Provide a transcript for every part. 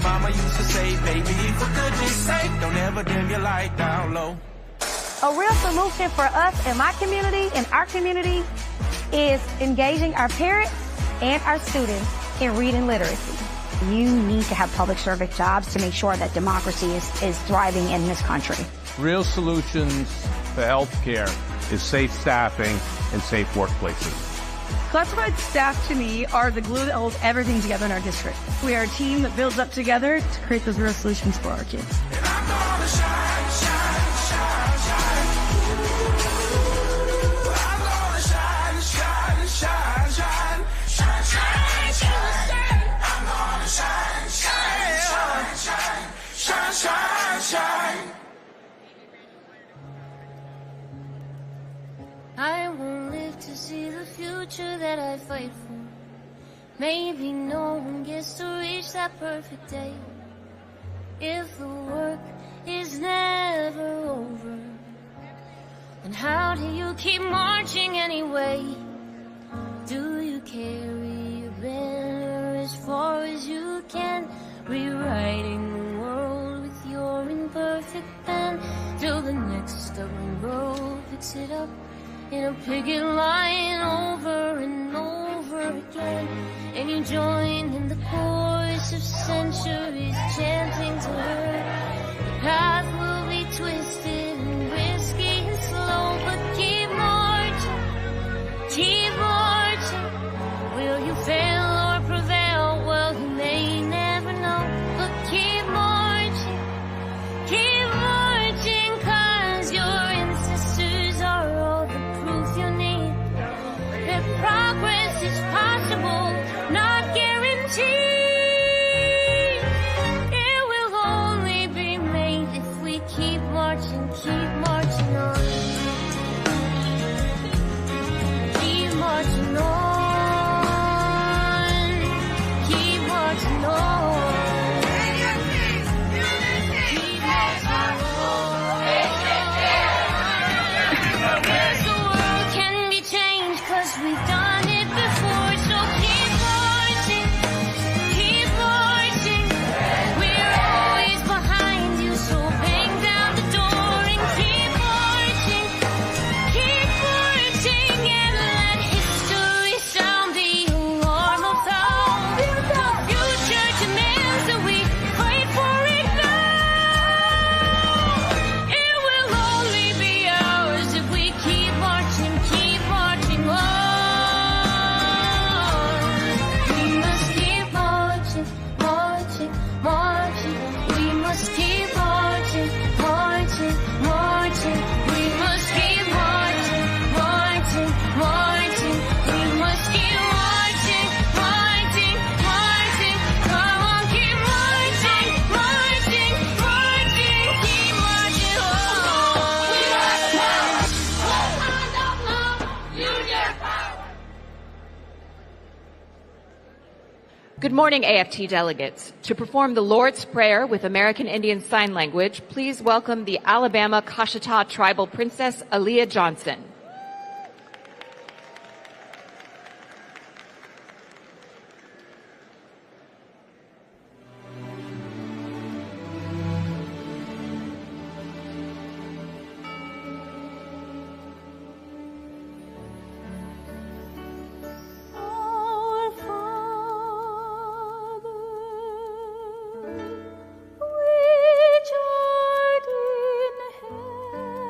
mama used to say, baby, for goodness sake, don't ever dim your light down low. A real solution for us in my community, in our community, is engaging our parents and our students in reading literacy. You need to have public service jobs to make sure that democracy is thriving in this country. Real solutions to healthcare is safe staffing and safe workplaces. Classified staff, to me, are the glue that holds everything together in our district. We are a team that builds up together to create those real solutions for our kids. And I'm gonna shine, shine, shine, shine. I'm gonna shine, shine, shine, shine. Shine, shine, shine, shine. I'm gonna shine, shine, shine, shine. Shine, shine, shine. I won't live to see the future that I fight for. Maybe no one gets to reach that perfect day. If the work is never over, then how do you keep marching anyway? Do you carry your banner as far as you can, rewriting the world with your imperfect pen, till the next stubborn row picks it up in a picket line over and over again, and you join in the chorus of centuries chanting to her. The path will be twisted and risky and slow, but keep marching, keep marching. Will you fail or prevail? Well, you may never know, but keep marching, keep marching, 'cause your ancestors are all the proof you need that progress is possible, not guaranteed. It will only be made if we keep marching on. Keep marching on. Keep marching on. Keep marching on. Yes, the world can be changed 'cause we've done it before, so keep marching, keep marching. We're always behind you, so bang down the door and keep marching, and let history sound the alarm of how the future demands that we fight for it now. It will only be ours if we keep marching on. We must keep marching, marching, marching. We must keep marching, marching, marching. We must keep marching, marching, marching. We must keep marching, marching, marching. Come on, keep marching, marching, marching. Keep marching on. Good morning, AFT delegates. To perform the Lord's Prayer with American Indian Sign Language, please welcome the Alabama Kashita Tribal Princess, Aaliyah Johnson. Our Father, which art in heaven,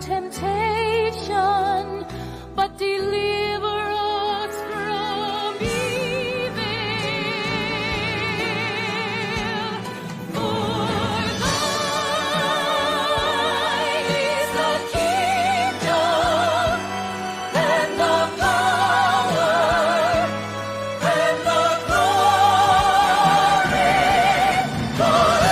temptation, but deliver us from evil. For thine is the kingdom and the power and the glory forever.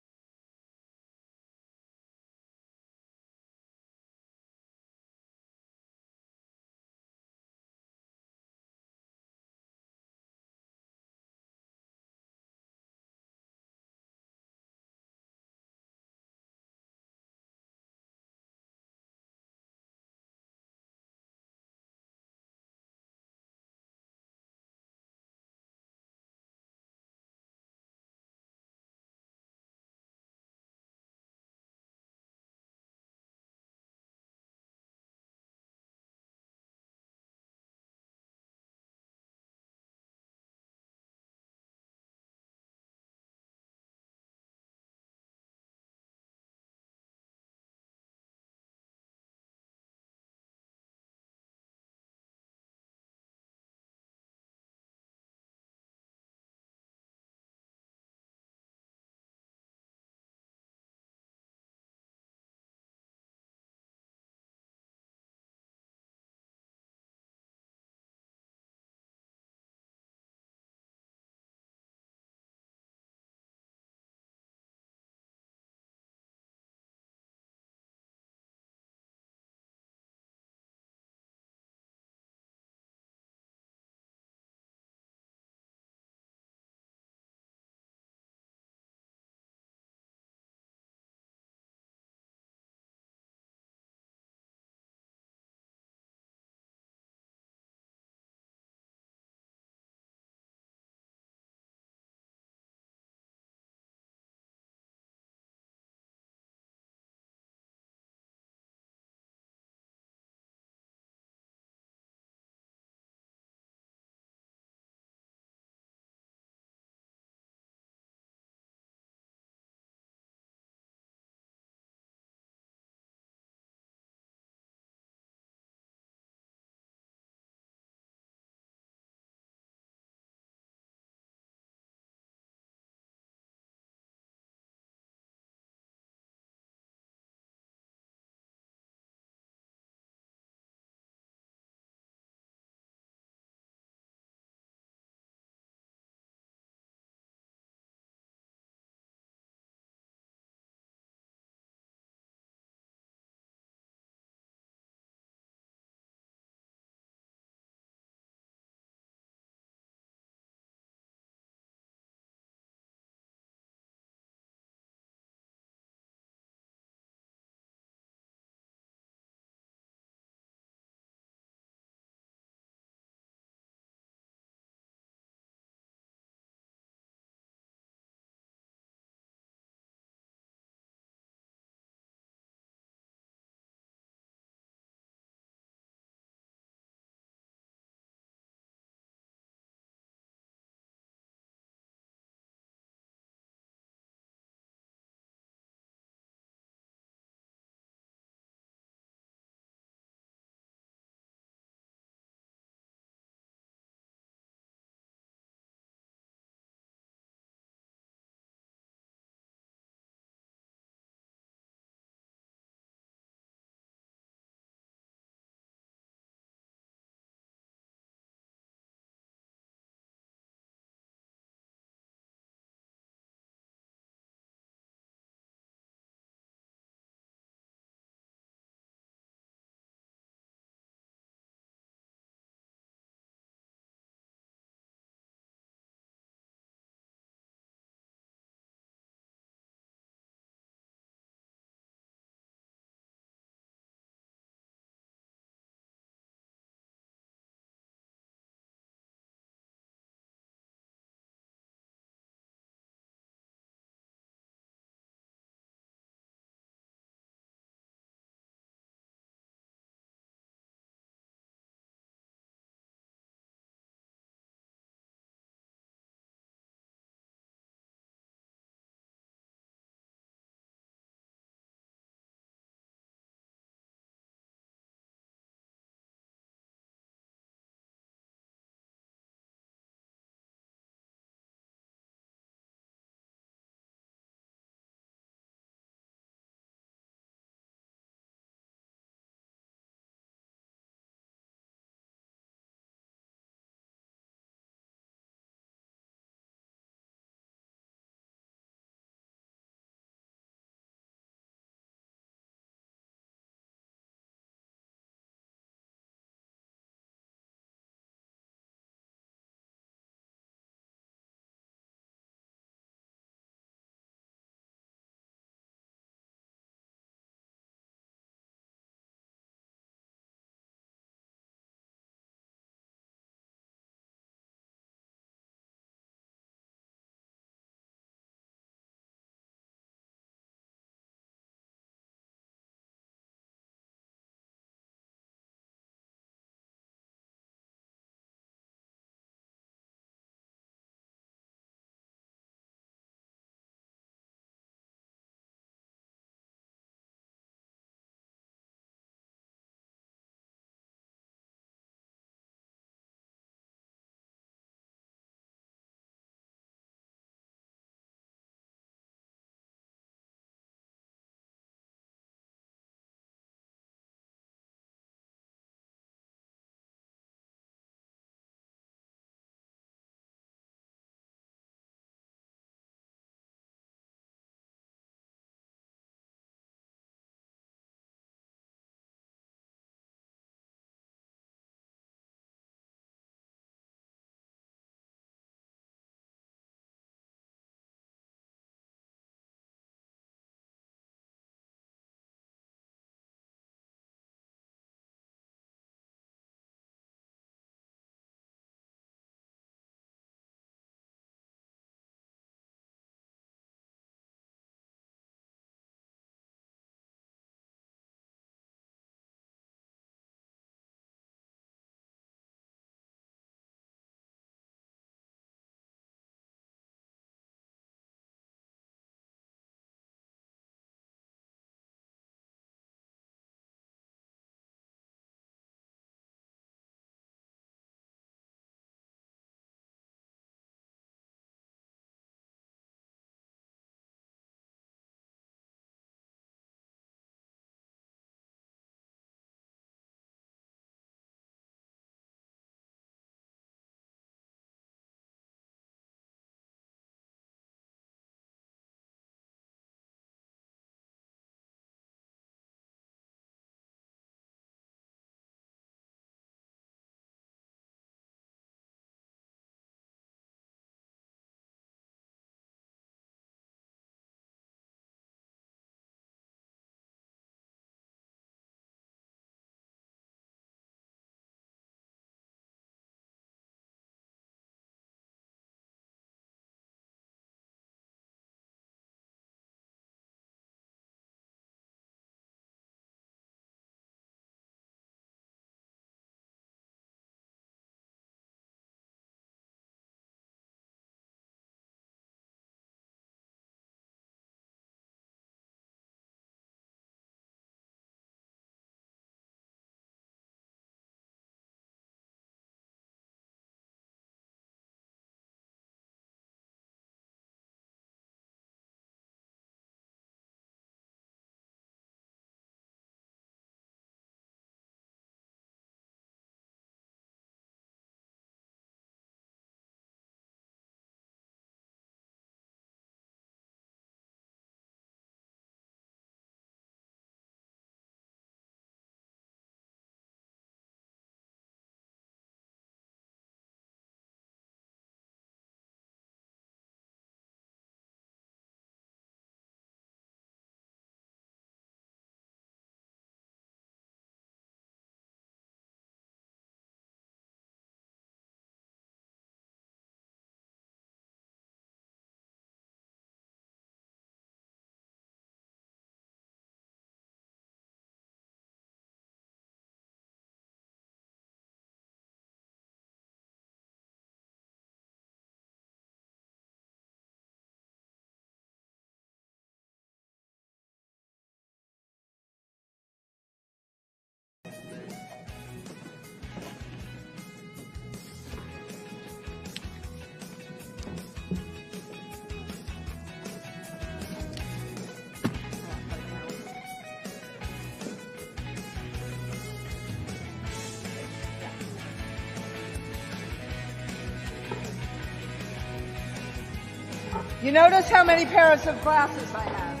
You notice how many pairs of glasses I have.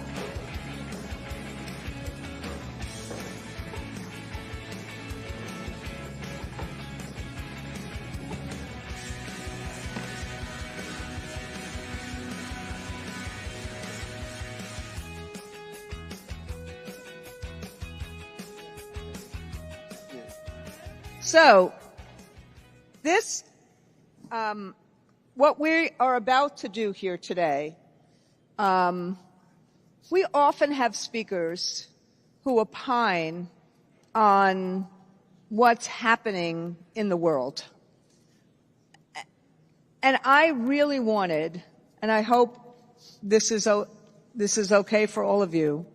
So, this, what we are about to do here today, we often have speakers who opine on what's happening in the world. And I really wanted, and I hope this is okay for all of you,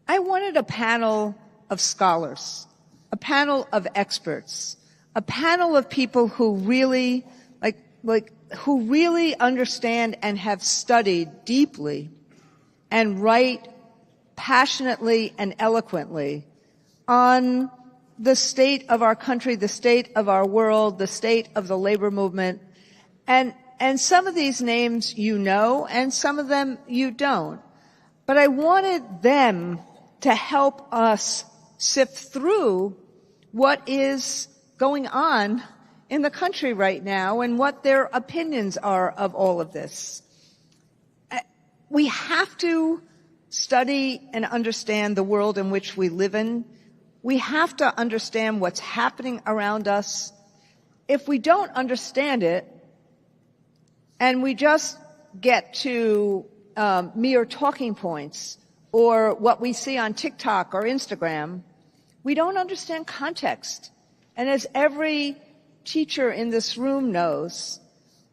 I wanted a panel of scholars, a panel of experts, a panel of people who really, who really understand and have studied deeply and write passionately and eloquently on the state of our country, the state of our world, the state of the labor movement. And some of these names you know, and some of them you don't. But I wanted them to help us sift through what is going on in the country right now and what their opinions are of all of this. We have to study and understand the world in which we live in. We have to understand what's happening around us. If we don't understand it, and we just get to mere talking points or what we see on TikTok or Instagram, we don't understand context. And as every teacher in this room knows,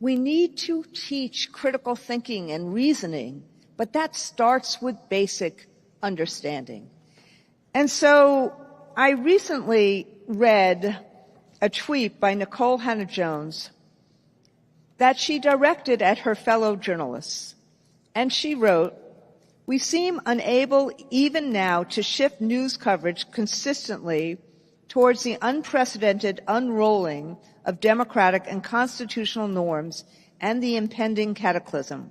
we need to teach critical thinking and reasoning, but that starts with basic understanding. And so I recently read a tweet by Nicole Hannah-Jones that she directed at her fellow journalists. And she wrote, "We seem unable even now to shift news coverage consistently towards the unprecedented unrolling of democratic and constitutional norms and the impending cataclysm.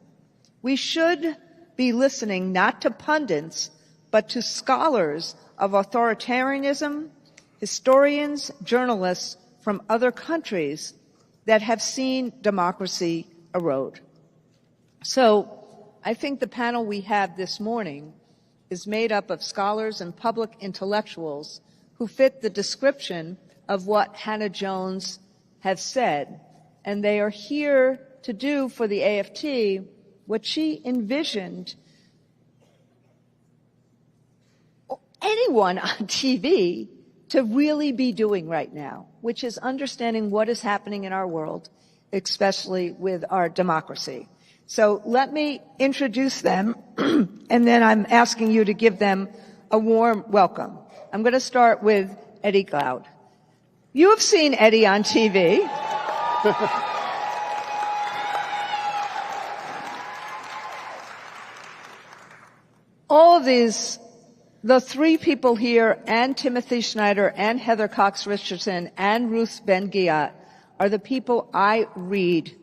We should be listening not to pundits, but to scholars of authoritarianism, historians, journalists from other countries that have seen democracy erode." So I think the panel we have this morning is made up of scholars and public intellectuals who fit the description of what Hannah-Jones has said. And they are here to do for the AFT what she envisioned anyone on TV to really be doing right now, which is understanding what is happening in our world, especially with our democracy. So let me introduce them, and then I'm asking you to give them a warm welcome. I'm going to start with Eddie Glaude. You have seen Eddie on TV. All of these, the three people here, and Timothy Schneider, and Heather Cox Richardson, and Ruth Ben-Ghiat, are the people I read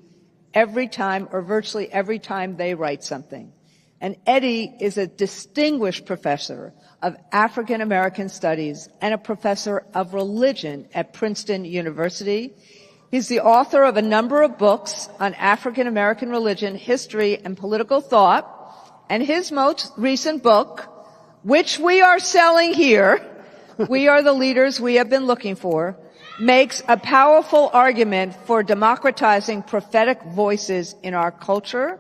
every time, or virtually every time they write something. And Eddie is a distinguished professor of African American Studies and a professor of religion at Princeton University. He's the author of a number of books on African American religion, history, and political thought. And his most recent book, which we are selling here, We Are the Leaders We Have Been Looking For, makes a powerful argument for democratizing prophetic voices in our culture.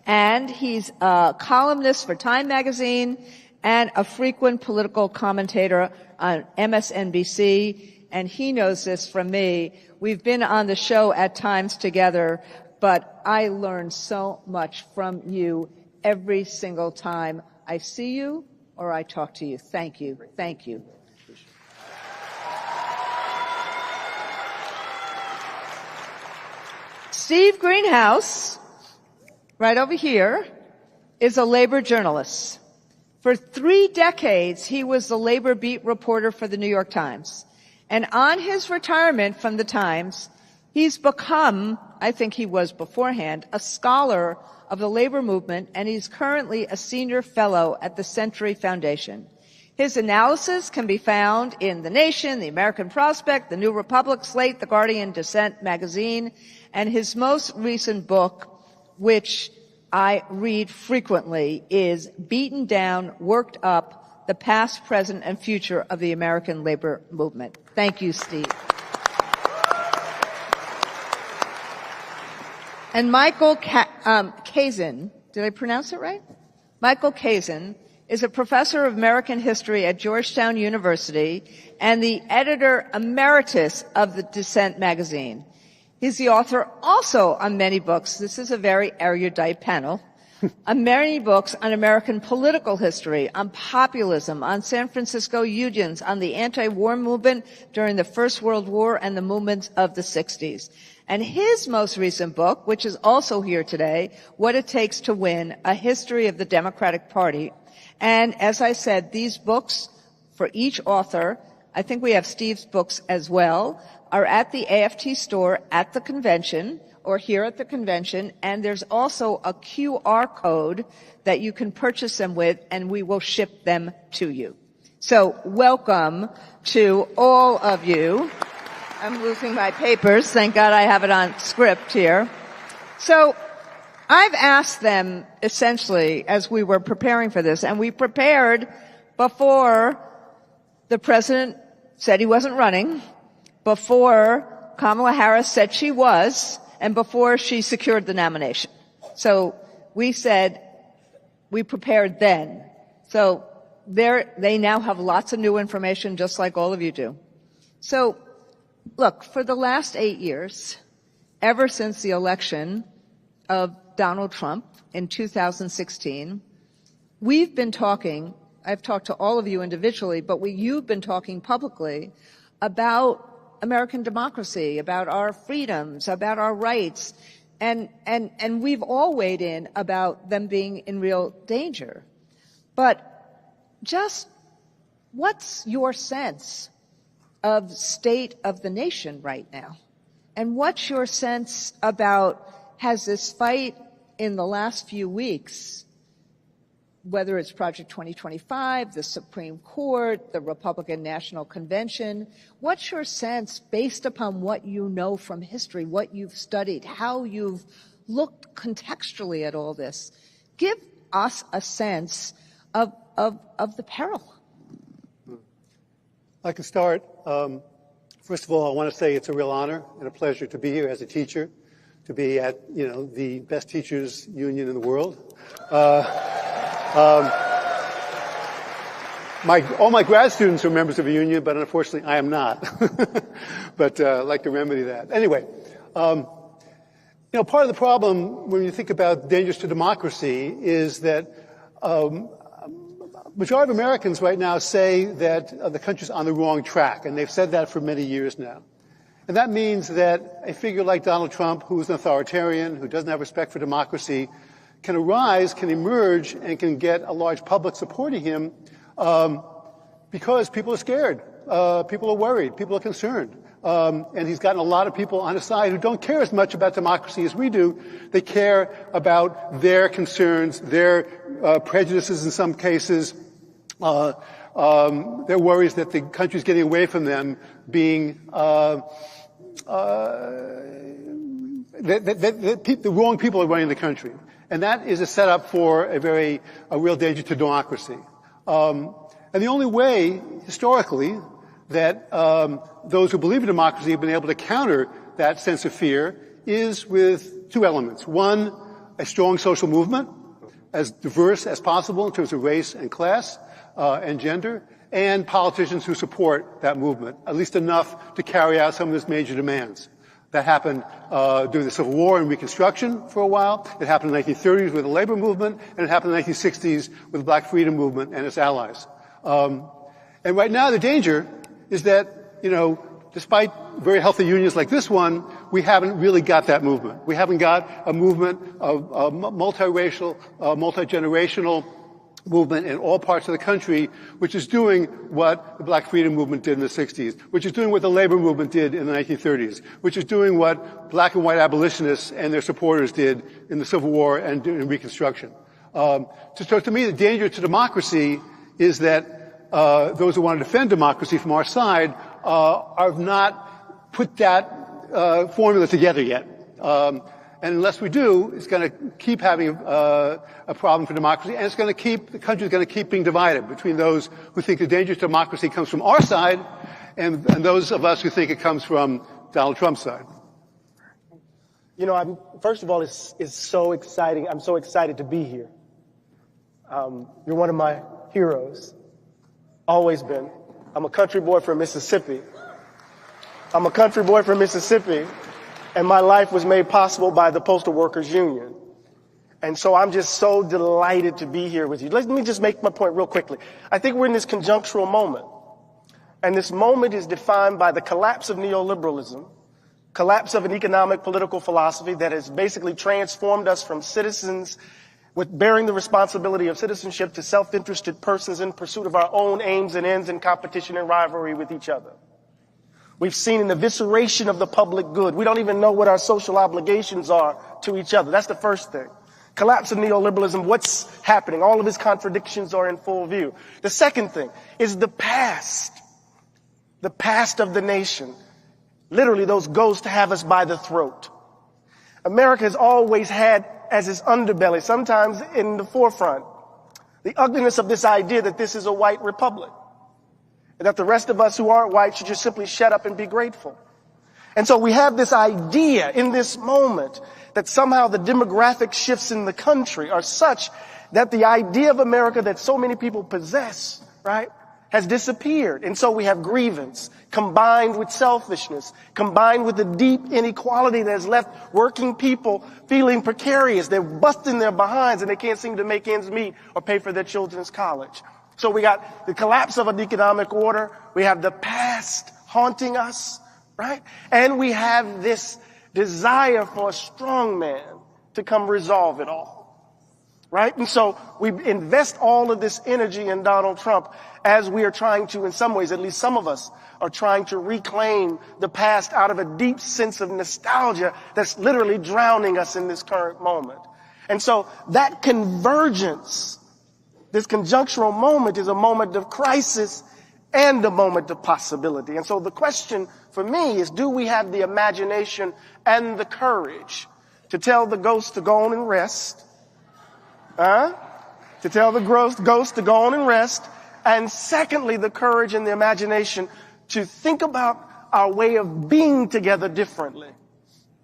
And he's a columnist for Time magazine and a frequent political commentator on MSNBC. And he knows this from me. We've been on the show at times together, but I learn so much from you every single time I see you or I talk to you. Thank you. Thank you. Steve Greenhouse, right over here, is a labor journalist. For 3 decades, he was the labor beat reporter for the New York Times. And on his retirement from the Times, he's become, I think he was beforehand, a scholar of the labor movement, and he's currently a senior fellow at the Century Foundation. His analysis can be found in The Nation, The American Prospect, The New Republic, Slate, The Guardian, Dissent magazine, and his most recent book, which I read frequently, is Beaten Down, Worked Up, The Past, Present, and Future of the American Labor Movement. Thank you, Steve. And Michael Kazin, did I pronounce it right? Michael Kazin is a professor of American history at Georgetown University and the editor emeritus of the Dissent magazine. He's the author also on many books. This is a very erudite panel. On many books on American political history, on populism, on San Francisco unions, on the anti-war movement during the First World War and the movements of the 60s. And his most recent book, which is also here today, What It Takes to Win, A History of the Democratic Party. And as I said, these books for each author, I think we have Steve's books as well, are at the AFT store at the convention or here at the convention, and there's also a QR code that you can purchase them with, and we will ship them to you. So welcome to all of you. I'm losing my papers. Thank God I have it on script here. So I've asked them essentially as we were preparing for this, and we prepared before the president said he wasn't running, before Kamala Harris said she was, and before she secured the nomination. So we said we prepared then. So they now have lots of new information, just like all of you do. So look, for the last 8 years, ever since the election of Donald Trump in 2016, we've been talking, I've talked to all of you individually, but you've been talking publicly about American democracy, about our freedoms, about our rights, and we've all weighed in about them being in real danger. But just what's your sense of state of the nation right now? And what's your sense about, has this fight in the last few weeks, whether it's Project 2025, the Supreme Court, the Republican National Convention, what's your sense based upon what you know from history, what you've studied, how you've looked contextually at all this? Give us a sense of the peril. I can start. First of all, I want to say it's a real honor and a pleasure to be here as a teacher, to be at, the best teachers union in the world. All my grad students are members of a union, but unfortunately I am not. But I'd like to remedy that. Anyway, part of the problem when you think about dangers to democracy is that majority of Americans right now say that the country's on the wrong track, and they've said that for many years now. And that means that a figure like Donald Trump, who is an authoritarian, who doesn't have respect for democracy, can arise, can emerge, and can get a large public supporting him because people are scared, people are worried, people are concerned. And he's gotten a lot of people on his side who don't care as much about democracy as we do. They care about their concerns, their prejudices in some cases, their worries that the country's getting away from them, being the wrong people are running the country. And that is a setup for a real danger to democracy. And the only way, historically, that those who believe in democracy have been able to counter that sense of fear is with two elements. One, a strong social movement, as diverse as possible in terms of race and class and gender, and politicians who support that movement, at least enough to carry out some of its major demands. That happened during the Civil War and Reconstruction for a while. It happened in the 1930s with the labor movement, and it happened in the 1960s with the Black Freedom Movement and its allies. And right now the danger is that, despite very healthy unions like this one, we haven't really got that movement. We haven't got a movement of multiracial, multi-generational movement in all parts of the country, which is doing what the Black Freedom Movement did in the 60s, which is doing what the labor movement did in the 1930s, which is doing what black and white abolitionists and their supporters did in the Civil War and in Reconstruction. So to me, the danger to democracy is that those who want to defend democracy from our side have not put that formula together yet. And unless we do, it's going to keep having a problem for democracy, and the country's going to keep being divided between those who think the danger to democracy comes from our side and those of us who think it comes from Donald Trump's side. You know, first of all, it's so exciting. I'm so excited to be here. You're one of my heroes. Always been. I'm a country boy from Mississippi. And my life was made possible by the Postal Workers Union. And so I'm just so delighted to be here with you. Let me just make my point real quickly. I think we're in this conjunctural moment. And this moment is defined by the collapse of neoliberalism, collapse of an economic political philosophy that has basically transformed us from citizens with bearing the responsibility of citizenship to self-interested persons in pursuit of our own aims and ends in competition and rivalry with each other. We've seen an evisceration of the public good. We don't even know what our social obligations are to each other. That's the first thing. Collapse of neoliberalism, what's happening? All of its contradictions are in full view. The second thing is the past of the nation. Literally, those ghosts have us by the throat. America has always had as its underbelly, sometimes in the forefront, the ugliness of this idea that this is a white republic. And that the rest of us who aren't white should just simply shut up and be grateful. And so we have this idea in this moment that somehow the demographic shifts in the country are such that the idea of America that so many people possess, right, has disappeared. And so we have grievance combined with selfishness, combined with the deep inequality that has left working people feeling precarious. They're busting their behinds and they can't seem to make ends meet or pay for their children's college. So we got the collapse of an economic order. We have the past haunting us, right? And we have this desire for a strong man to come resolve it all, right? And so we invest all of this energy in Donald Trump as we are trying to, in some ways, at least some of us, are trying to reclaim the past out of a deep sense of nostalgia that's literally drowning us in this current moment. And so that convergence, this conjunctural moment, is a moment of crisis and a moment of possibility. And so the question for me is, do we have the imagination and the courage to tell the ghost to go on and rest? To tell the ghost to go on and rest. And secondly, the courage and the imagination to think about our way of being together differently.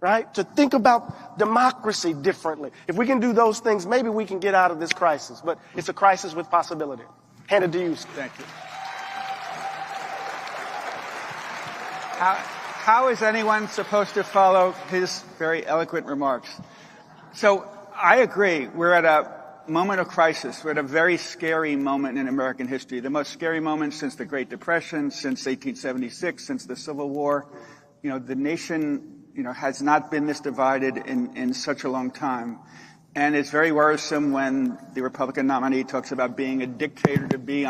Right? To think about democracy differently. If we can do those things, maybe we can get out of this crisis. But it's a crisis with possibility. Handed to you. Thank you. How is anyone supposed to follow his very eloquent remarks? So I agree. We're at a moment of crisis. We're at a very scary moment in American history. The most scary moment since the Great Depression, since 1876, since the Civil War. You know, the nation has not been this divided in such a long time. And it's very worrisome when the Republican nominee talks about being a dictator to be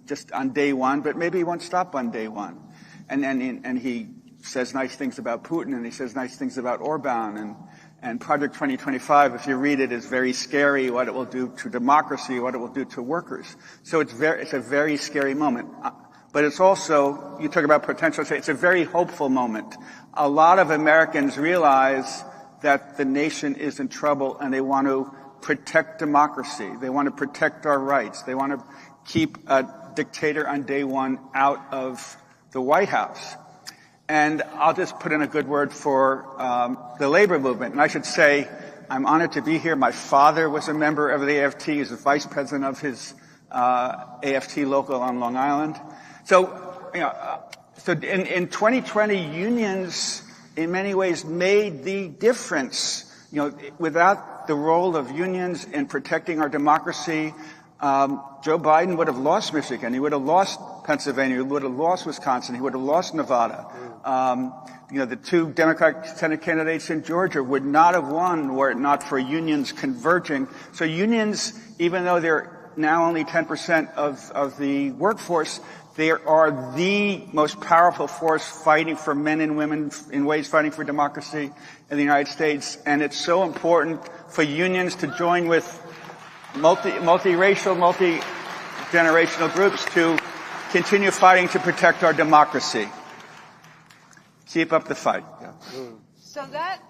just on day one, but maybe he won't stop on day one. And he says nice things about Putin, and he says nice things about Orban, and Project 2025, if you read it, is very scary, what it will do to democracy, what it will do to workers. So it's a very scary moment. But it's also, you talk about potential, it's a very hopeful moment. A lot of Americans realize that the nation is in trouble and they want to protect democracy. They want to protect our rights. They want to keep a dictator on day one out of the White House. And I'll just put in a good word for the labor movement. And I should say, I'm honored to be here. My father was a member of the AFT. He's the vice president of his AFT local on Long Island. So, so in 2020, unions in many ways made the difference. Without the role of unions in protecting our democracy, Joe Biden would have lost Michigan. He would have lost Pennsylvania. He would have lost Wisconsin. He would have lost Nevada. The two Democratic Senate candidates in Georgia would not have won were it not for unions converging. So unions, even though they're now only 10% of the workforce, they are the most powerful force fighting for men and women in ways fighting for democracy in the United States. And it's so important for unions to join with multiracial, multi-generational groups to continue fighting to protect our democracy. Keep up the fight. Yeah. So that,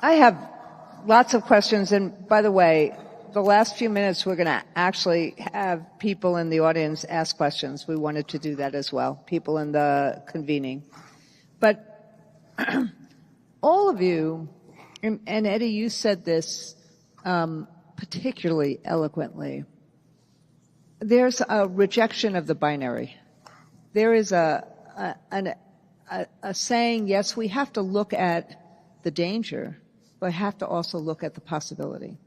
I have lots of questions. And by the way, the last few minutes, we're going to actually have people in the audience ask questions. We wanted to do that as well, people in the convening. But all of you, and Eddie, you said this particularly eloquently, there's a rejection of the binary. There is a saying, yes, we have to look at the danger, but have to also look at the possibility.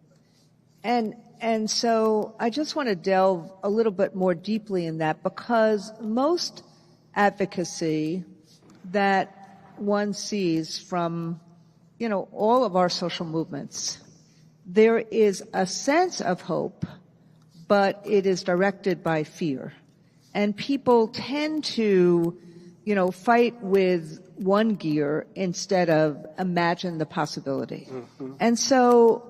And so I just want to delve a little bit more deeply in that, because most advocacy that one sees from, all of our social movements, there is a sense of hope, but it is directed by fear. And people tend to, fight with one gear instead of imagine the possibility. Mm-hmm. And so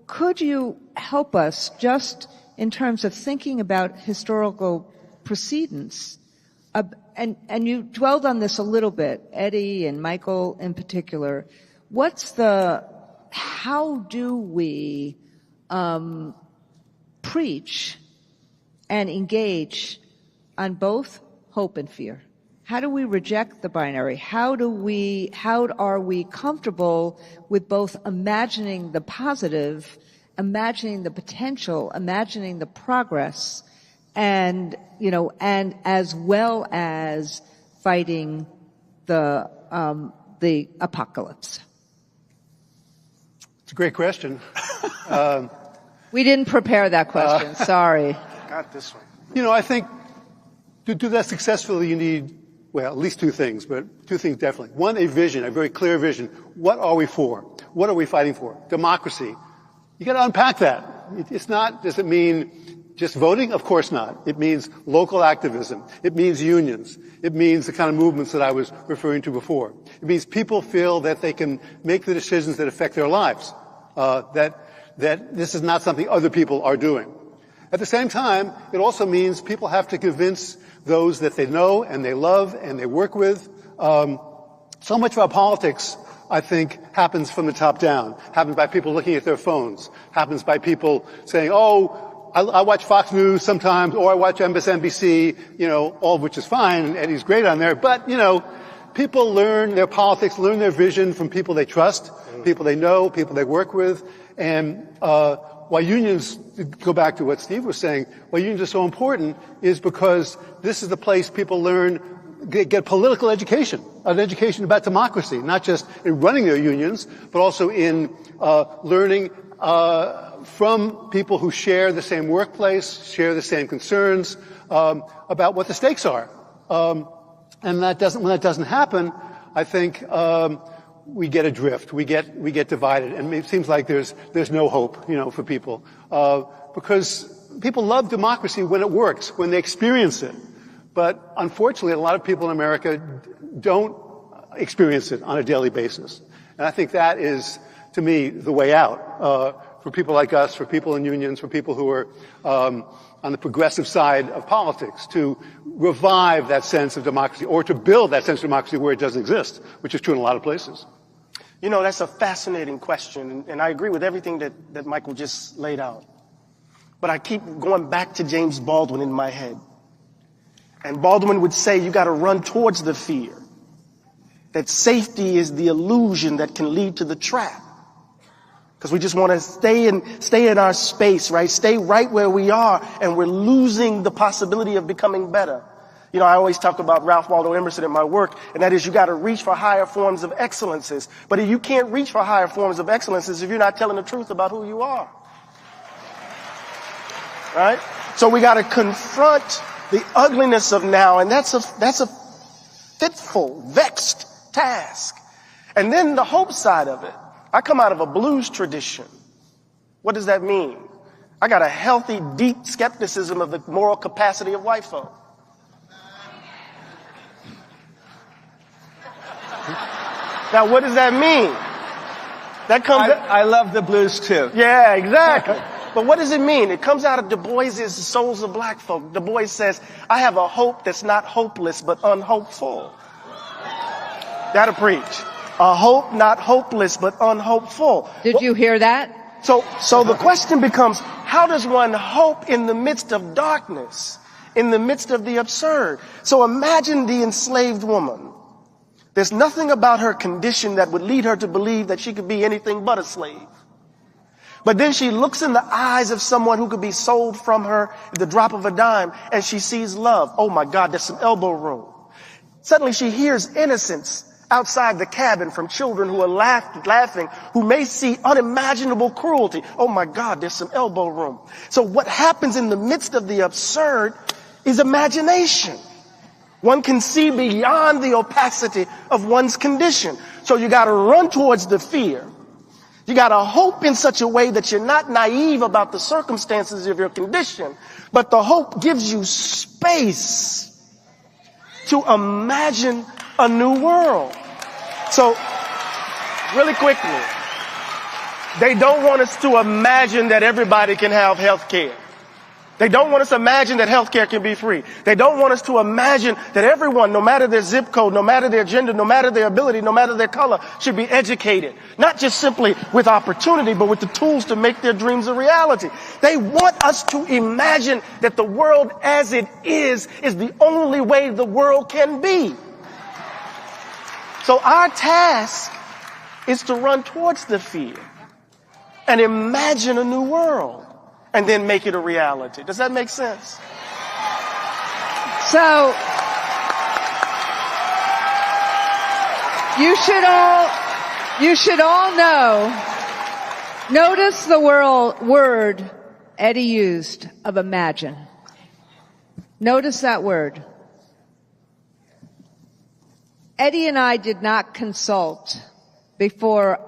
could you help us just in terms of thinking about historical precedents? And you dwelled on this a little bit, Eddie and Michael in particular. How do we preach and engage on both hope and fear? How do we reject the binary? How are we comfortable with both imagining the positive, imagining the potential, imagining the progress, and as well as fighting the apocalypse? It's a great question. We didn't prepare that question. Sorry. Got this one. I think to do that successfully, you need, at least two things, but two things definitely. One, a vision, a very clear vision. What are we for? What are we fighting for? Democracy. You got to unpack that. Does it mean just voting? Of course not. It means local activism. It means unions. It means the kind of movements that I was referring to before. It means people feel that they can make the decisions that affect their lives. That this is not something other people are doing. At the same time, it also means people have to convince those that they know and they love and they work with. So much of our politics, I think, happens from the top down, happens by people looking at their phones, happens by people saying, I watch Fox News sometimes, or I watch MSNBC, all of which is fine, and Eddie's great on there, but, people learn their politics, learn their vision from people they trust, people they know, people they work with, and why unions, go back to what Steve was saying, why unions are so important is because this is the place people get political education, an education about democracy, not just in running their unions, but also in learning from people who share the same workplace, share the same concerns about what the stakes are. And when that doesn't happen, I think we get adrift, we get divided, and it seems like there's no hope, for people, because people love democracy when it works, when they experience it. But unfortunately, a lot of people in America don't experience it on a daily basis. And I think that is, to me, the way out, for people like us, for people in unions, for people who are on the progressive side of politics, to revive that sense of democracy, or to build that sense of democracy where it doesn't exist, which is true in a lot of places. That's a fascinating question, and I agree with everything that Michael just laid out. But I keep going back to James Baldwin in my head. And Baldwin would say, you got to run towards the fear. That safety is the illusion that can lead to the trap. Because we just want to stay in our space, right? Stay right where we are, and we're losing the possibility of becoming better. I always talk about Ralph Waldo Emerson in my work, and that is you got to reach for higher forms of excellences. But you can't reach for higher forms of excellences if you're not telling the truth about who you are. Right? So we got to confront the ugliness of now, and that's a fitful, vexed task. And then the hope side of it. I come out of a blues tradition. What does that mean? I got a healthy, deep skepticism of the moral capacity of white folk. Now, what does that mean? That comes. I love the blues too. Yeah, exactly. But what does it mean? It comes out of Du Bois's Souls of Black Folk. Du Bois says, I have a hope that's not hopeless, but unhopeful. That'll preach. A hope not hopeless, but unhopeful. Did you hear that? So the question becomes, how does one hope in the midst of darkness, in the midst of the absurd? So imagine the enslaved woman. There's nothing about her condition that would lead her to believe that she could be anything but a slave. But then she looks in the eyes of someone who could be sold from her at the drop of a dime, and she sees love. Oh my God, there's some elbow room. Suddenly she hears innocence outside the cabin from children who are laughing, who may see unimaginable cruelty. Oh my God, there's some elbow room. So what happens in the midst of the absurd is imagination. One can see beyond the opacity of one's condition. So you got to run towards the fear. You got to hope in such a way that you're not naive about the circumstances of your condition, but the hope gives you space to imagine a new world. So, really quickly, they don't want us to imagine that everybody can have health care. They don't want us to imagine that health care can be free. They don't want us to imagine that everyone, no matter their zip code, no matter their gender, no matter their ability, no matter their color, should be educated. Not just simply with opportunity, but with the tools to make their dreams a reality. They want us to imagine that the world as it is the only way the world can be. So our task is to run towards the fear and imagine a new world and then make it a reality. Does that make sense? So you should all know, notice the word Eddie used of imagine. Notice that word. Eddie and I did not consult before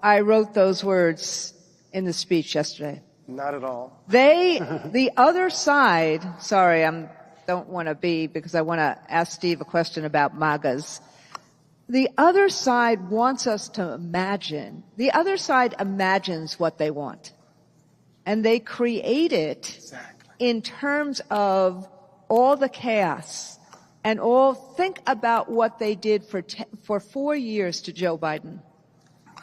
I wrote those words in the speech yesterday. Not at all. The other side, sorry, don't want to be, because I want to ask Steve a question about MAGAs. The other side wants us to imagine. The other side imagines what they want. And they create it in terms of all the chaos. And think about what they did for 4 years to Joe Biden.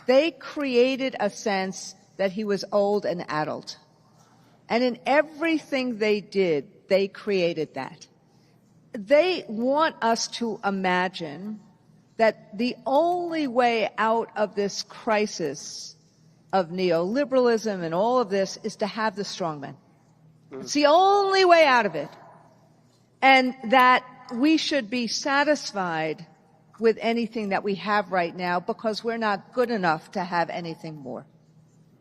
They created a sense that he was old and adult. And in everything they did, they created that. They want us to imagine that the only way out of this crisis of neoliberalism and all of this is to have the strongmen. It's the only way out of it. And that we should be satisfied with anything that we have right now because we're not good enough to have anything more.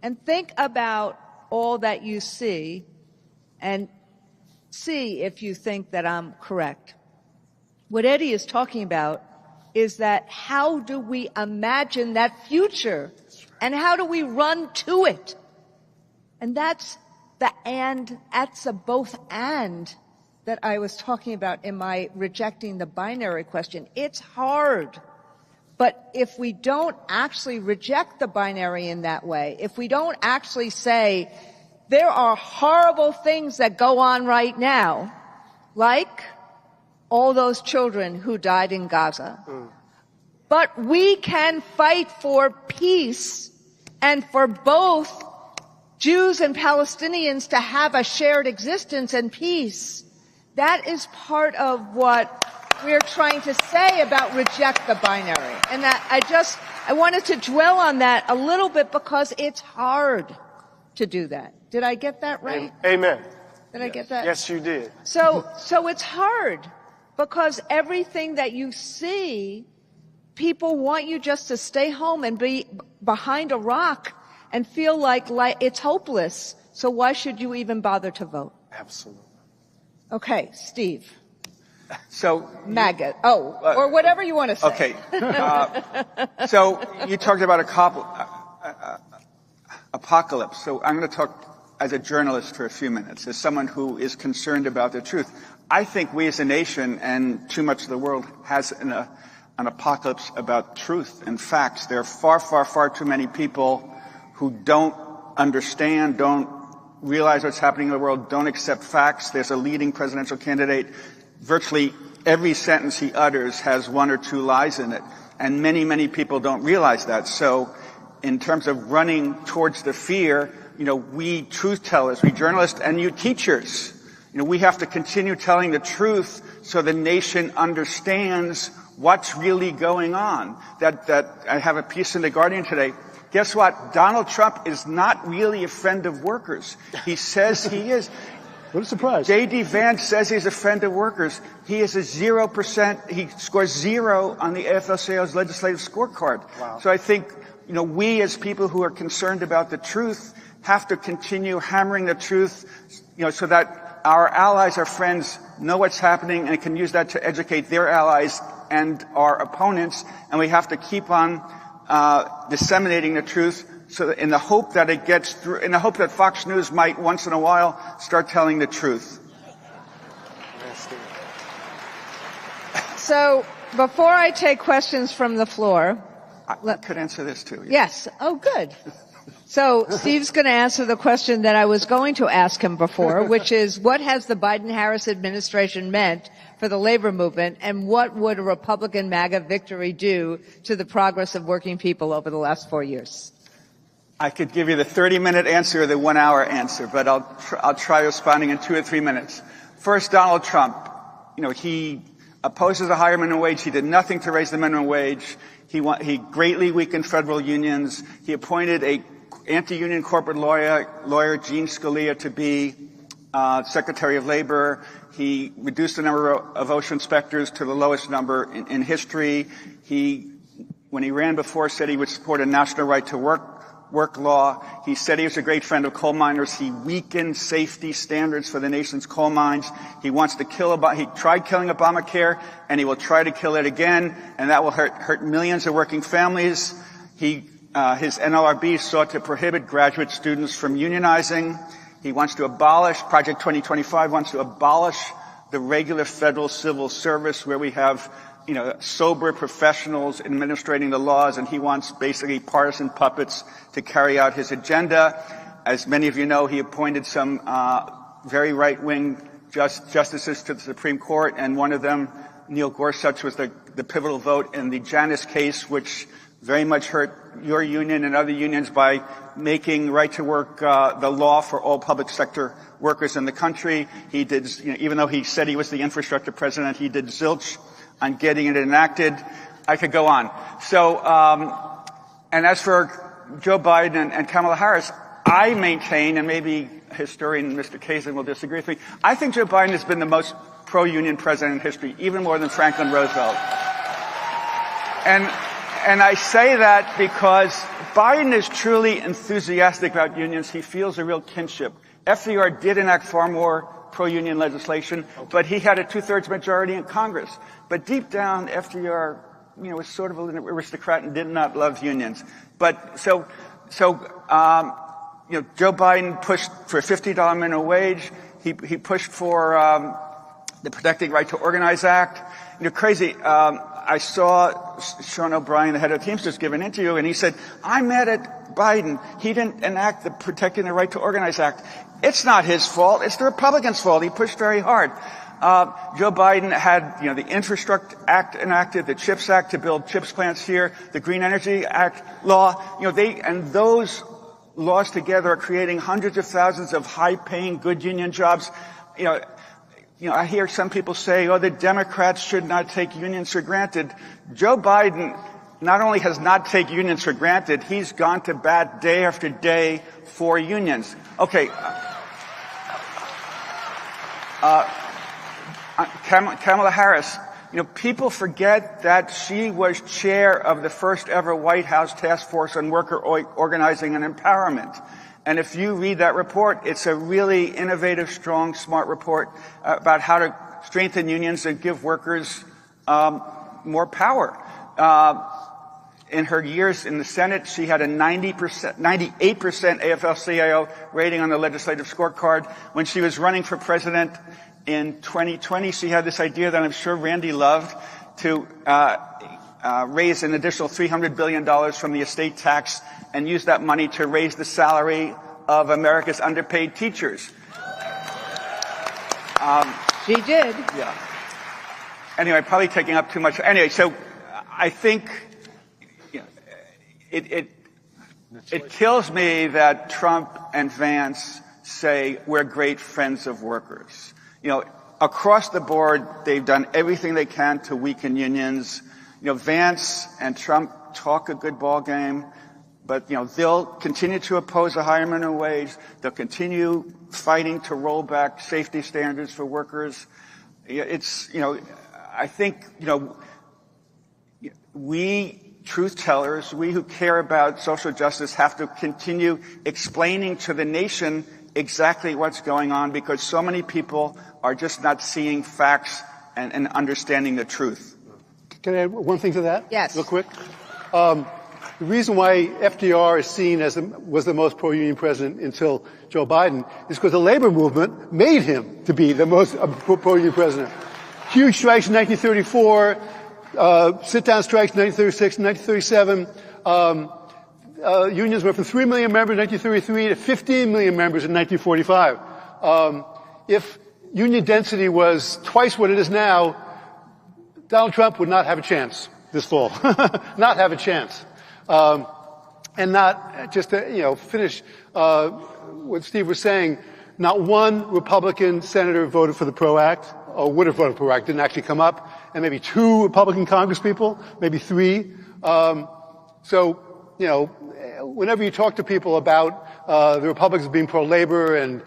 And think about all that you see and see if you think that I'm correct. What Eddie is talking about is that how do we imagine that future and how do we run to it? And that's a both and that I was talking about in my rejecting the binary question. It's hard. But if we don't actually reject the binary in that way, if we don't actually say there are horrible things that go on right now, like all those children who died in Gaza, but we can fight for peace and for both Jews and Palestinians to have a shared existence and peace. That is part of what we're trying to say about reject the binary. And that I wanted to dwell on that a little bit because it's hard to do that. Did I get that right? Amen. Did I get that? Yes, you did. So it's hard because everything that you see, people want you just to stay home and be behind a rock and feel like it's hopeless. So why should you even bother to vote? Absolutely. Okay, Steve. So MAGA. Or whatever you want to say. Okay. So you talked about apocalypse. So I'm going to talk as a journalist for a few minutes, as someone who is concerned about the truth. I think we as a nation and too much of the world has an apocalypse about truth and facts. There are far, far, far too many people who don't understand, don't realize what's happening in the world, don't accept facts. There's a leading presidential candidate. Virtually every sentence he utters has one or two lies in it. And many, many people don't realize that. So in terms of running towards the fear, we truth tellers, we journalists, and you teachers, we have to continue telling the truth so the nation understands what's really going on. That I have a piece in The Guardian today. Guess what? Donald Trump is not really a friend of workers. He says he is. What a surprise. J.D. Vance says he's a friend of workers. He is a 0%. He scores 0 on the AFL-CIO's legislative scorecard. Wow. So I think, we as people who are concerned about the truth have to continue hammering the truth, so that our allies, our friends know what's happening and can use that to educate their allies and our opponents. And we have to keep on disseminating the truth, so that in the hope that it gets through, in the hope that Fox News might once in a while start telling the truth. So before I take questions from the floor, I could answer this too. Yes. Oh, good. So Steve's going to answer the question that I was going to ask him before, which is, what has the Biden-Harris administration meant for the labor movement, and what would a Republican MAGA victory do to the progress of working people over the last 4 years? I could give you the 30-minute answer or the 1-hour answer, but I'll try responding in 2 or 3 minutes. First, Donald Trump. He opposes a higher minimum wage. He did nothing to raise the minimum wage. He greatly weakened federal unions. He appointed a anti-union corporate lawyer, Gene Scalia, to be Secretary of Labor. He reduced the number of OSHA inspectors to the lowest number in history. When he ran before, said he would support a national right to work law. He said he was a great friend of coal miners. He weakened safety standards for the nation's coal mines. He wants to he tried killing Obamacare, and he will try to kill it again, and that will hurt millions of working families. His NLRB sought to prohibit graduate students from unionizing. He wants to Project 2025 wants to abolish the regular federal civil service where we have, sober professionals administrating the laws, and he wants basically partisan puppets to carry out his agenda. As many of you know, he appointed some very right-wing justices to the Supreme Court, and one of them, Neil Gorsuch, was the pivotal vote in the Janus case, which very much hurt your union and other unions by making right to work the law for all public sector workers in the country. He did, even though he said he was the infrastructure president, he did zilch on getting it enacted. I could go on. So, and as for Joe Biden and Kamala Harris, I maintain, and maybe historian Mr. Kazin will disagree with me, I think Joe Biden has been the most pro-union president in history, even more than Franklin Roosevelt. And I say that because Biden is truly enthusiastic about unions. He feels a real kinship. FDR did enact far more pro-union legislation, but he had a 2/3 majority in Congress. But deep down, FDR, was sort of an aristocrat and did not love unions. But so Joe Biden pushed for a $50 minimum wage. He pushed for the Protecting Right to Organize Act. Crazy. I saw Sean O'Brien, the head of Teamsters, give an interview, and he said, I'm mad at Biden. He didn't enact the Protecting the Right to Organize Act. It's not his fault. It's the Republicans' fault. He pushed very hard. Joe Biden had, the Infrastructure Act enacted, the CHIPS Act to build CHIPS plants here, the Green Energy Act law. And those laws together are creating hundreds of thousands of high-paying, good union jobs. I hear some people say, the Democrats should not take unions for granted. Joe Biden not only has not taken unions for granted, he's gone to bat day after day for unions. Okay. Kamala Harris, people forget that she was chair of the first ever White House Task Force on Worker Organizing and Empowerment. And if you read that report, it's a really innovative, strong, smart report about how to strengthen unions and give workers more power. In her years in the Senate, she had a 98% AFL-CIO rating on the legislative scorecard. When she was running for president in 2020, she had this idea that I'm sure Randy loved to raise an additional $300 billion from the estate tax and use that money to raise the salary of America's underpaid teachers. She did. Yeah. Anyway, probably taking up too much. Anyway, so I think it kills me that Trump and Vance say we're great friends of workers. Across the board, they've done everything they can to weaken unions. Vance and Trump talk a good ball game, but, they'll continue to oppose a higher minimum wage. They'll continue fighting to roll back safety standards for workers. I think, we truth tellers, we who care about social justice, have to continue explaining to the nation exactly what's going on, because so many people are just not seeing facts and understanding the truth. Can I add one thing to that? Yes. Real quick. The reason why FDR is seen as was the most pro-union president until Joe Biden is because the labor movement made him to be the most pro-union president. Huge strikes in 1934, sit-down strikes in 1936 and 1937. Unions went from 3 million members in 1933 to 15 million members in 1945. If union density was twice what it is now, Donald Trump would not have a chance this fall. Not have a chance. And not just to, finish what Steve was saying, not one Republican senator voted for the PRO Act, or would have voted for the PRO Act, didn't actually come up, and maybe 2 Republican congresspeople, maybe 3. Whenever you talk to people about the Republicans being pro-labor and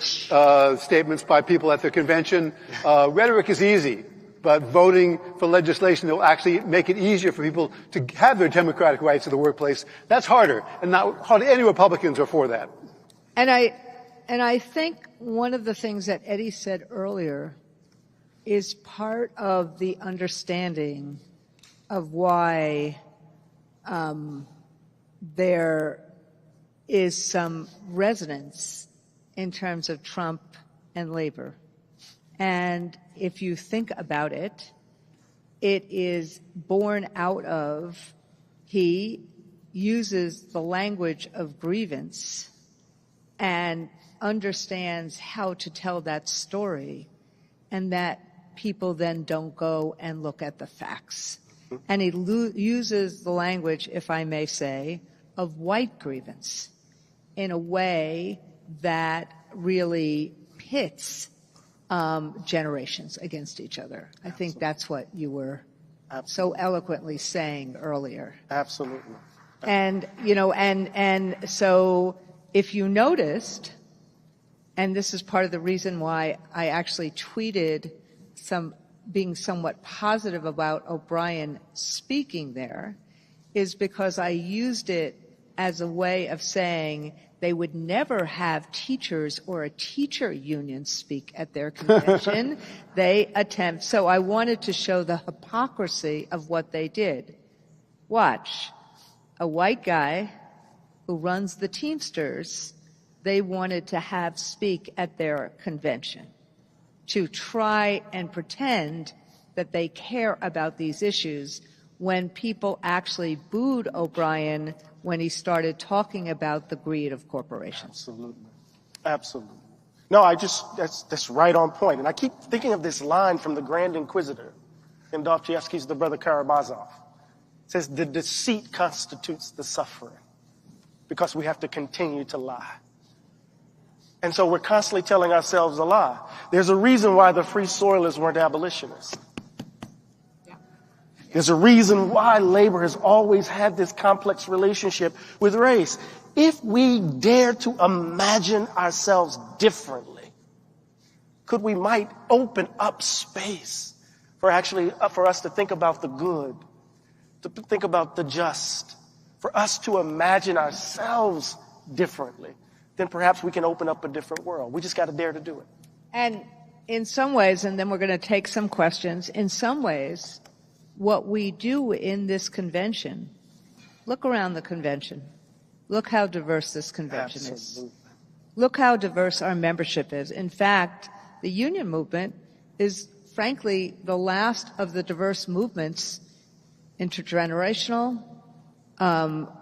statements by people at their convention, rhetoric is easy. But voting for legislation that will actually make it easier for people to have their democratic rights in the workplace, that's harder. And hardly any Republicans are for that. And I think one of the things that Eddie said earlier is part of the understanding of why there is some resonance in terms of Trump and labor. And if you think about it, it is born out of he uses the language of grievance and understands how to tell that story, and that people then don't go and look at the facts. And he uses the language, if I may say, of white grievance in a way that really pits generations against each other. I think that's what you were so eloquently saying earlier. Absolutely. And, and so if you noticed, and this is part of the reason why I actually tweeted being somewhat positive about O'Brien speaking there, is because I used it as a way of saying they would never have teachers or a teacher union speak at their convention. They attempt. So I wanted to show the hypocrisy of what they did. Watch. A white guy who runs the Teamsters, they wanted to have speak at their convention to try and pretend that they care about these issues when people actually booed O'Brien when he started talking about the greed of corporations. Absolutely. Absolutely. No, that's right on point. And I keep thinking of this line from the Grand Inquisitor in Dostoevsky's The Brother Karamazov. It says, the deceit constitutes the suffering because we have to continue to lie. And so we're constantly telling ourselves a lie. There's a reason why the free soilers weren't abolitionists. There's a reason why labor has always had this complex relationship with race. If we dare to imagine ourselves differently, could we might open up space for us to think about the good, to think about the just, for us to imagine ourselves differently, then perhaps we can open up a different world. We just got to dare to do it. And in some ways, and then we're going to take some questions, in some ways, what we do in this convention Look around the convention. Look how diverse this convention Absolutely. is. Look how diverse our membership is. In fact, the union movement is, frankly, the last of the diverse movements, intergenerational,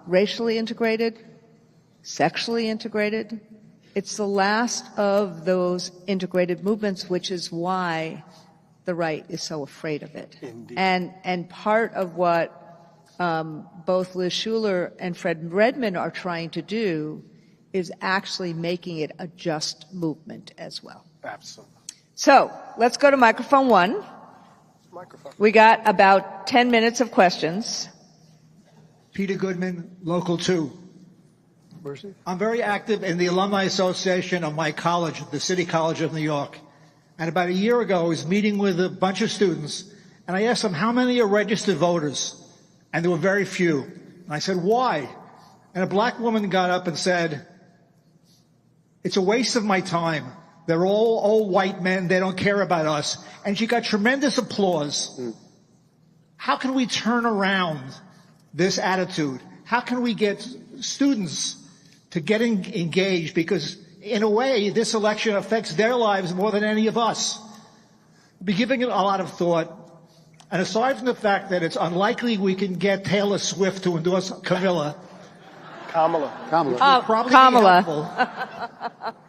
racially integrated, sexually integrated. It's the last of those integrated movements, which is why the right is so afraid of it. Indeed. And part of what both Liz Shuler and Fred Redmond are trying to do is actually making it a just movement as well. Absolutely. So let's go to microphone 1. Microphone. We got about 10 minutes of questions. Peter Goodman, Local 2. Mercy? I'm very active in the Alumni Association of my college, the City College of New York. And about a year ago, I was meeting with a bunch of students, and I asked them, how many are registered voters? And there were very few. And I said, why? And a black woman got up and said, it's a waste of my time. They're all old white men. They don't care about us. And she got tremendous applause. How can we turn around this attitude? How can we get students to get engaged? Because in a way, this election affects their lives more than any of us. We'll be giving it a lot of thought. And aside from the fact that it's unlikely we can get Taylor Swift to endorse Kamala.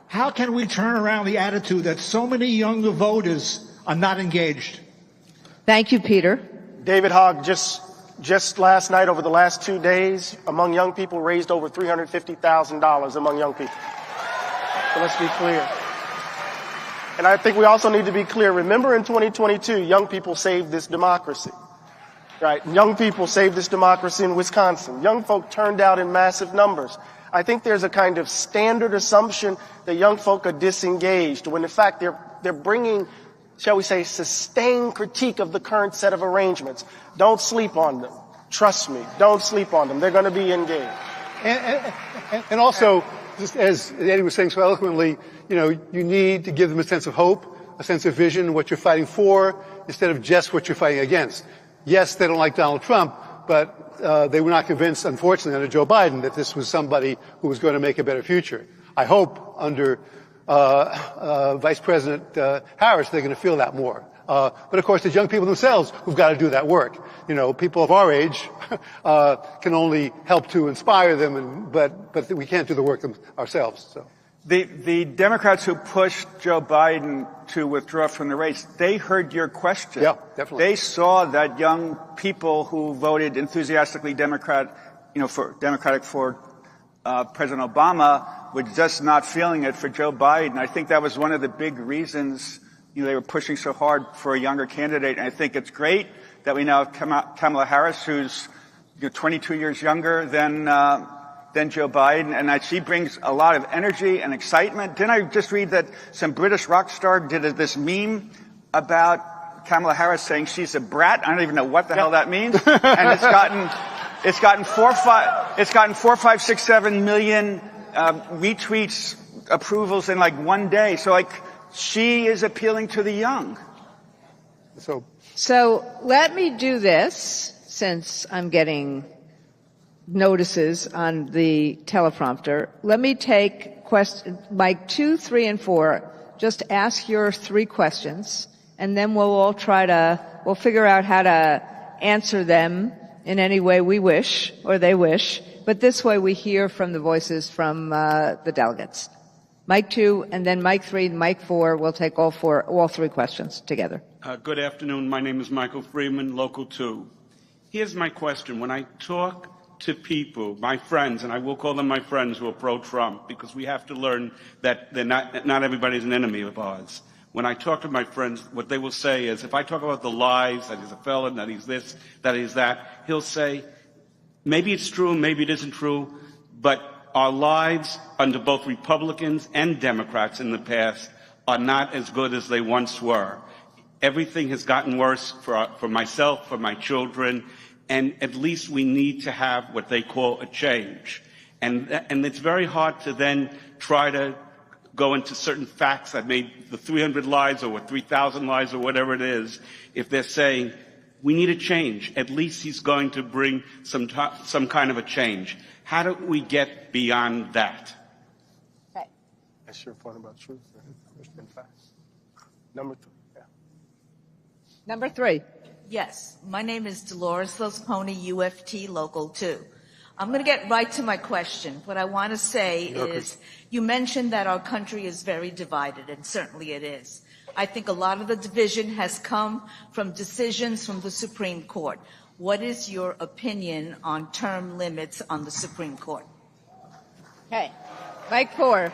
How can we turn around the attitude that so many younger voters are not engaged? Thank you, Peter. David Hogg, just last night, over the last 2 days, among young people, raised over $350,000 among young people. So let's be clear. And I think we also need to be clear. Remember, in 2022, young people saved this democracy. Right? Young people saved this democracy in Wisconsin. Young folk turned out in massive numbers. I think there's a kind of standard assumption that young folk are disengaged, when in fact they're bringing, shall we say, sustained critique of the current set of arrangements. Don't sleep on them. Trust me, don't sleep on them. They're going to be engaged. And also, just as Eddie was saying so eloquently, you need to give them a sense of hope, a sense of vision, what you're fighting for, instead of just what you're fighting against. Yes, they don't like Donald Trump, but they were not convinced, unfortunately, under Joe Biden, that this was somebody who was going to make a better future. I hope under Vice President Harris they're going to feel that more. But of course, it's young people themselves who've got to do that work. People of our age can only help to inspire them, but we can't do the work ourselves. So. The Democrats who pushed Joe Biden to withdraw from the race, they heard your question. Yeah, definitely. They saw that young people who voted enthusiastically Democratic for President Obama were just not feeling it for Joe Biden. I think that was one of the big reasons they were pushing so hard for a younger candidate. And I think it's great that we now have Kamala Harris, who's 22 years younger than Joe Biden, and she brings a lot of energy and excitement. Didn't I just read that some British rock star did this meme about Kamala Harris saying she's a brat? I don't even know what the hell that means. And it's gotten 4, 5, 6, 7 million retweets, approvals in like one day. So she is appealing to the young. So let me do this, since I'm getting notices on the teleprompter. Let me take Mike 2, 3, and 4. Just ask your 3 questions, and then we'll all we'll figure out how to answer them in any way we wish, or they wish. But this way we hear from the voices from the delegates. Mike 2, and then Mike 3, and Mike 4. We'll take all 3 questions together. Good afternoon. My name is Michael Freeman, Local 2. Here's my question. When I talk to people, my friends, and I will call them my friends who are pro-Trump, because we have to learn that not everybody's an enemy of ours. When I talk to my friends, what they will say is, if I talk about the lies, that he's a felon, that he's this, that he's that, he'll say, maybe it's true, maybe it isn't true, but our lives under both Republicans and Democrats in the past are not as good as they once were. Everything has gotten worse for myself, for my children, and at least we need to have what they call a change. And it's very hard to then try to go into certain facts that made the 300 lies or 3,000 lies or whatever it is, if they're saying we need a change. At least he's going to bring some kind of a change. How do we get beyond that? Okay. That's your point about truth and facts. Number 3. Yeah. Number 3. Yes. My name is Dolores Losponi, UFT Local 2. I'm going to get right to my question. What I want to say is, you mentioned that our country is very divided, and certainly it is. I think a lot of the division has come from decisions from the Supreme Court. What is your opinion on term limits on the Supreme Court? Okay. Mike 4.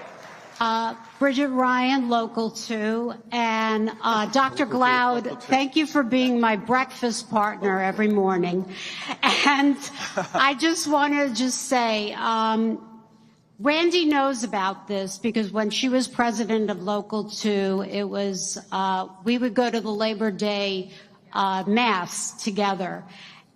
Bridget Ryan, Local 2, and Dr. Glaude, thank you for being my breakfast partner every morning. And I just want to say, Randy knows about this because when she was president of Local 2, it was, we would go to the Labor Day Mass together.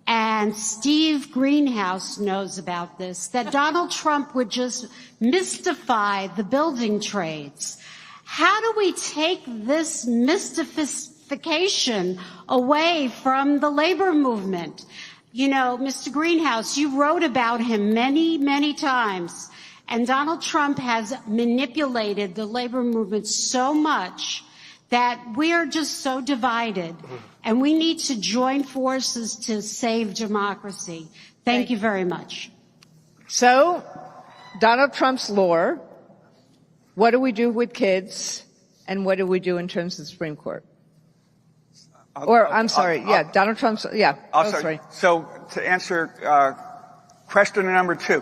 And Steve Greenhouse knows about this, that Donald Trump would just mystify the building trades. How do we take this mystification away from the labor movement? You know, Mr. Greenhouse, you wrote about him many, many times. And Donald Trump has manipulated the labor movement so much that we are just so divided. And we need to join forces to save democracy. Thank you very much. So, Donald Trump's law, what do we do with kids, and what do we do in terms of the Supreme Court? Donald Trump's, sorry. So, to answer question number 2,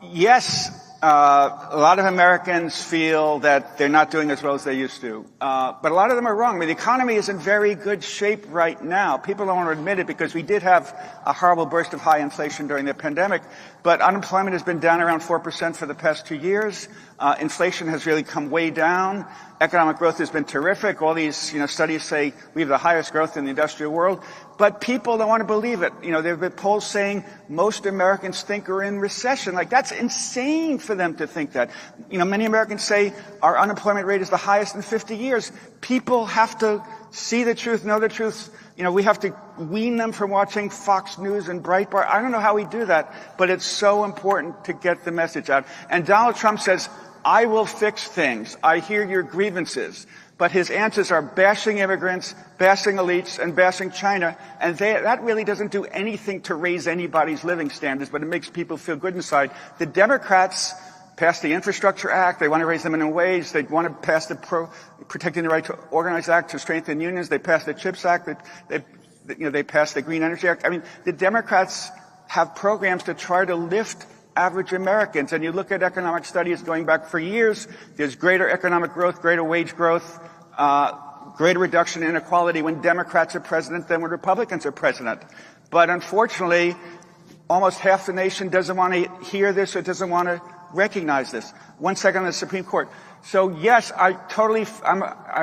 yes, a lot of Americans feel that they're not doing as well as they used to. But a lot of them are wrong. I mean, the economy is in very good shape right now. People don't want to admit it because we did have a horrible burst of high inflation during the pandemic. But unemployment has been down around 4% for the past 2 years. Inflation has really come way down. Economic growth has been terrific. All these, studies say we have the highest growth in the industrial world. But people don't want to believe it. There have been polls saying most Americans think we're in recession. Like, that's insane for them to think that. Many Americans say our unemployment rate is the highest in 50 years. People have to see the truth, know the truth. We have to wean them from watching Fox News and Breitbart. I don't know how we do that, but it's so important to get the message out. And Donald Trump says, I will fix things. I hear your grievances. But his answers are bashing immigrants, bashing elites, and bashing China. And that really doesn't do anything to raise anybody's living standards, but it makes people feel good inside. The Democrats passed the Infrastructure Act. They want to raise the minimum wage. They want to pass the Protecting the Right to Organize Act to strengthen unions. They passed the CHIPS Act. They passed the Green Energy Act. I mean, the Democrats have programs to try to lift average Americans. And you look at economic studies going back for years, there's greater economic growth, greater wage growth, greater reduction in inequality when Democrats are president than when Republicans are president. But unfortunately, almost half the nation doesn't want to hear this or doesn't want to recognize this. 1 second on the Supreme Court. So yes, I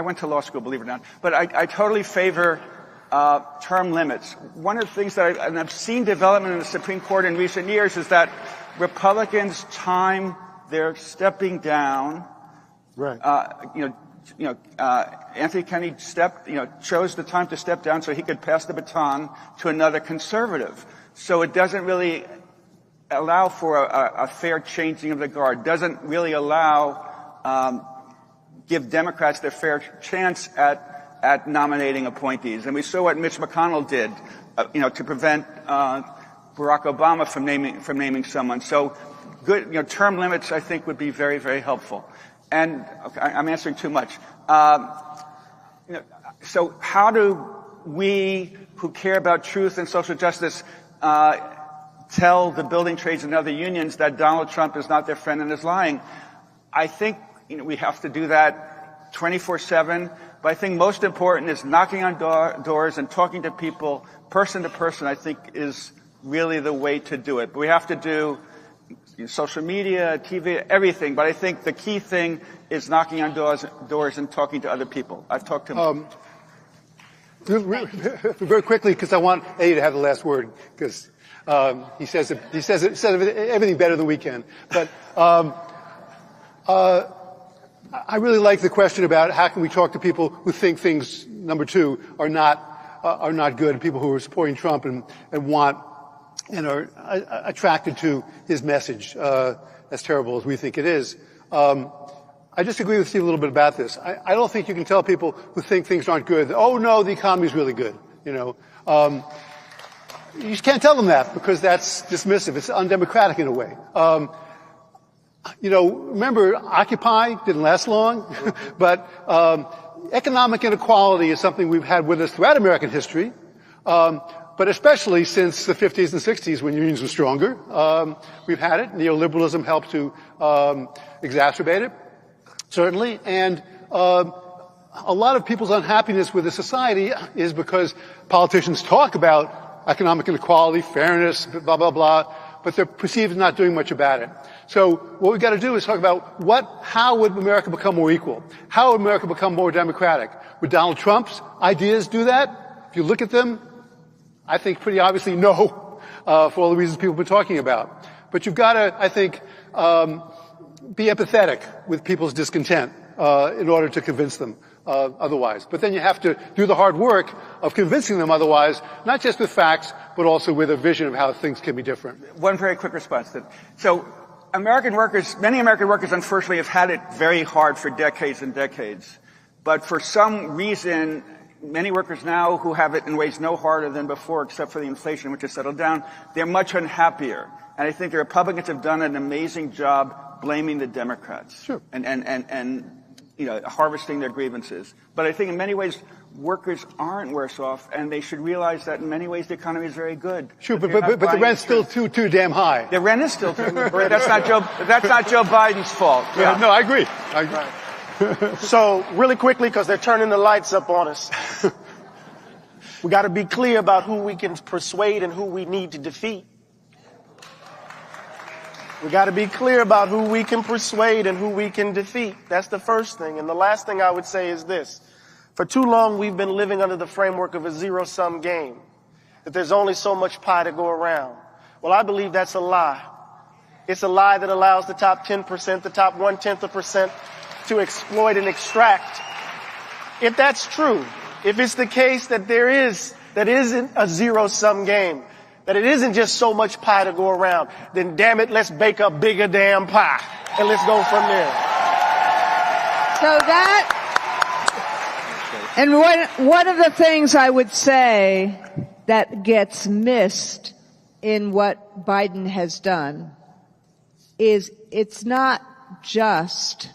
went to law school, believe it or not, but I totally favor term limits. One of the things that I've seen development in the Supreme Court in recent years is that Republicans time their stepping down. Right. Anthony Kennedy chose the time to step down so he could pass the baton to another conservative. So it doesn't really allow for a fair changing of the guard. Doesn't really allow, give Democrats their fair chance at nominating appointees. And we saw what Mitch McConnell did, to prevent Barack Obama from naming someone. So good, term limits, I think, would be very, very helpful. And okay, I'm answering too much. So how do we who care about truth and social justice tell the building trades and other unions that Donald Trump is not their friend and is lying? I think we have to do that 24/7. But I think most important is knocking on doors and talking to people person to person, I think, is really the way to do it. But we have to do social media, TV, everything. But I think the key thing is knocking on doors and talking to other people. I've talked to him. Very quickly, because I want Eddie to have the last word, because he says everything better than we can. But I really like the question about how can we talk to people who think things number two, are not good. People who are supporting Trump and want and are attracted to his message, as terrible as we think it is. I disagree with Steve a little bit about this. I don't think you can tell people who think things aren't good, oh no, the economy's really good, you just can't tell them that because that's dismissive. It's undemocratic in a way. Remember, Occupy didn't last long, but economic inequality is something we've had with us throughout American history, but especially since the 50s and 60s when unions were stronger. We've had it. Neoliberalism helped to exacerbate it, certainly. And a lot of people's unhappiness with the society is because politicians talk about economic inequality, fairness, blah, blah, blah, but they're perceived as not doing much about it. So what we've got to do is talk about how would America become more equal? How would America become more democratic? Would Donald Trump's ideas do that? If you look at them, I think pretty obviously no, for all the reasons people have been talking about. But you've got to, I think, be empathetic with people's discontent, in order to convince them, otherwise. But then you have to do the hard work of convincing them otherwise, not just with facts, but also with a vision of how things can be different. One very quick response to that. So many American workers unfortunately have had it very hard for decades and decades. But for some reason, many workers now who have it in ways no harder than before, except for the inflation, which has settled down, they're much unhappier. And I think the Republicans have done an amazing job blaming the Democrats. Sure. And harvesting their grievances. But I think in many ways, workers aren't worse off, and they should realize that in many ways the economy is very good. Sure, but the rent's still too damn high. The rent is still too high. That's not Joe Biden's fault. Yeah. No, I agree. Right. So, really quickly, because they're turning the lights up on us, we got to be clear about who we can persuade and who we need to defeat. We got to be clear about who we can persuade and who we can defeat. That's the first thing. And the last thing I would say is this. For too long, we've been living under the framework of a zero-sum game, that there's only so much pie to go around. Well, I believe that's a lie. It's a lie that allows the top 10%, the top 0.1% to exploit and extract. If that's true, if it's the case that that isn't a zero-sum game, that it isn't just so much pie to go around, then damn it, let's bake a bigger damn pie. And let's go from there. So and one of the things I would say that gets missed in what Biden has done is it's not just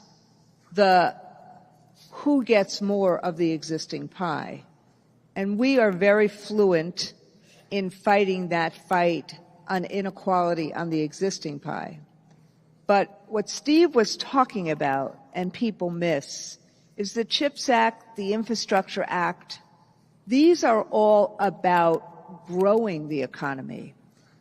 who gets more of the existing pie. And we are very fluent in fighting that fight on inequality on the existing pie. But what Steve was talking about, and people miss, is the CHIPS Act, the Infrastructure Act. These are all about growing the economy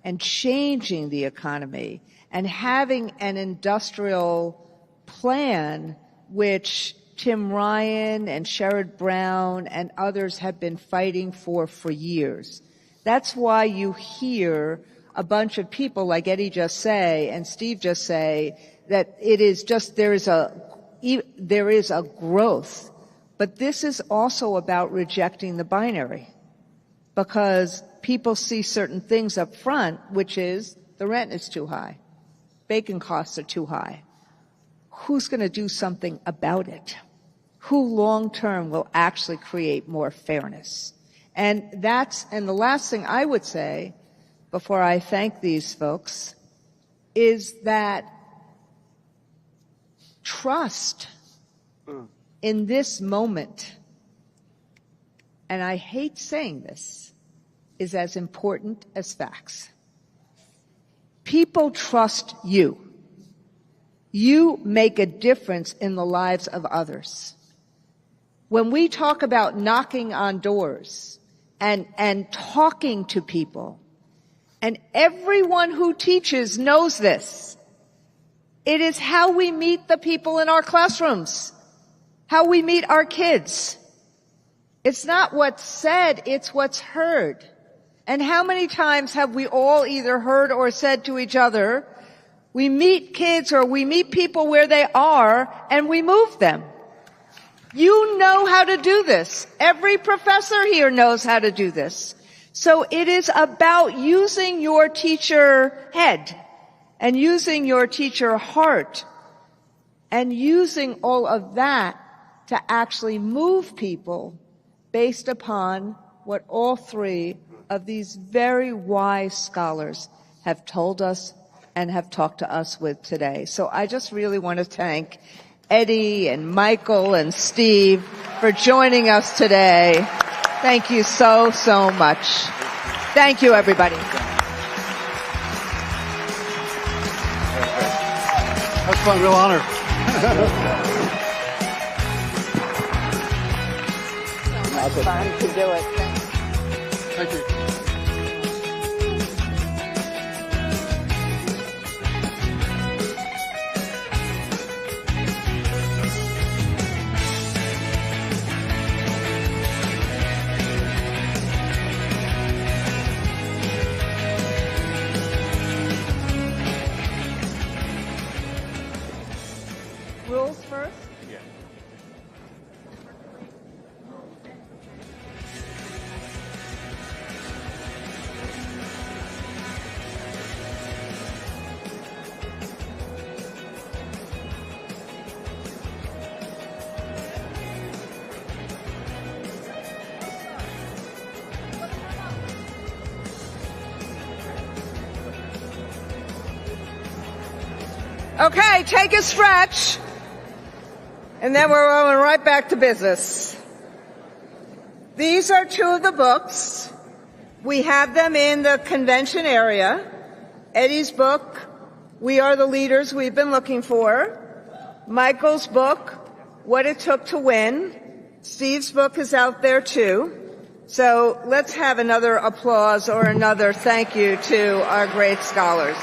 and changing the economy and having an industrial plan which Tim Ryan and Sherrod Brown and others have been fighting for years. That's why you hear a bunch of people like Eddie just say and Steve just say that it is just there is a growth. But this is also about rejecting the binary because people see certain things up front, which is the rent is too high. Bacon costs are too high. Who's going to do something about it? Who long term will actually create more fairness? And the last thing I would say before I thank these folks is that trust in this moment, and I hate saying this, is as important as facts. People trust you. You make a difference in the lives of others. When we talk about knocking on doors, and talking to people. And everyone who teaches knows this. It is how we meet the people in our classrooms, how we meet our kids. It's not what's said, it's what's heard. And how many times have we all either heard or said to each other, we meet kids or we meet people where they are and we move them. You know how to do this. Every professor here knows how to do this. So it is about using your teacher head and using your teacher heart and using all of that to actually move people based upon what all three of these very wise scholars have told us and have talked to us with today. So I just really want to thank Eddie and Michael and Steve for joining us today. Thank you so, so much. Thank you, everybody. That's fun, real honor. Fun to do it. Thank you. Rules first? Yeah. Okay, take a stretch. And then we're going right back to business. These are two of the books. We have them in the convention area. Eddie's book, We Are the Leaders We've Been Looking For. Michael's book, What It Took to Win. Steve's book is out there too. So let's have another applause or another thank you to our great scholars.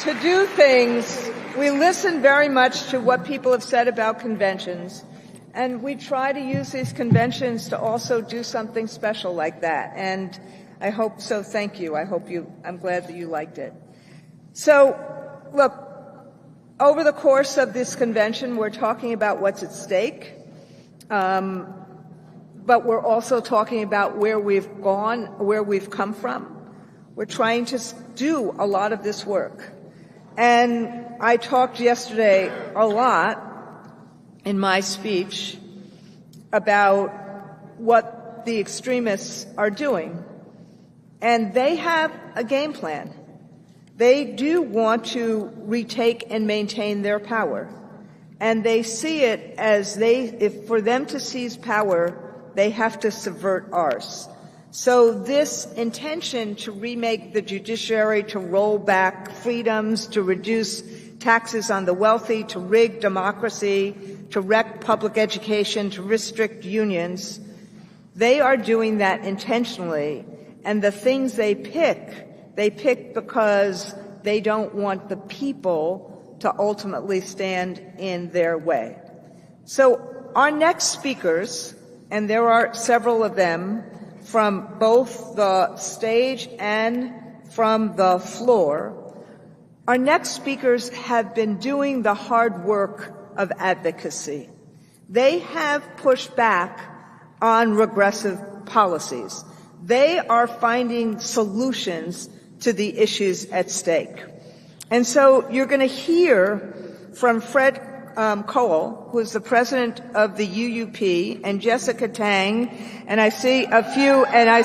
to do things. We listen very much to what people have said about conventions, and we try to use these conventions to also do something special like that. And I hope so. Thank you. I'm glad that you liked it. So, look, over the course of this convention, we're talking about what's at stake, but we're also talking about where we've gone, where we've come from. We're trying to do a lot of this work. And I talked yesterday a lot in my speech about what the extremists are doing. And they have a game plan. They do want to retake and maintain their power. And they see it as if for them to seize power, they have to subvert ours. So this intention to remake the judiciary, to roll back freedoms, to reduce taxes on the wealthy, to rig democracy, to wreck public education, to restrict unions, they are doing that intentionally. And the things they pick because they don't want the people to ultimately stand in their way. So our next speakers, and there are several of them, from both the stage and from the floor, our next speakers have been doing the hard work of advocacy. They have pushed back on regressive policies. They are finding solutions to the issues at stake. And so you're going to hear from Fred Cole, who is the president of the UUP, and Jessica Tang, and I see a few, and I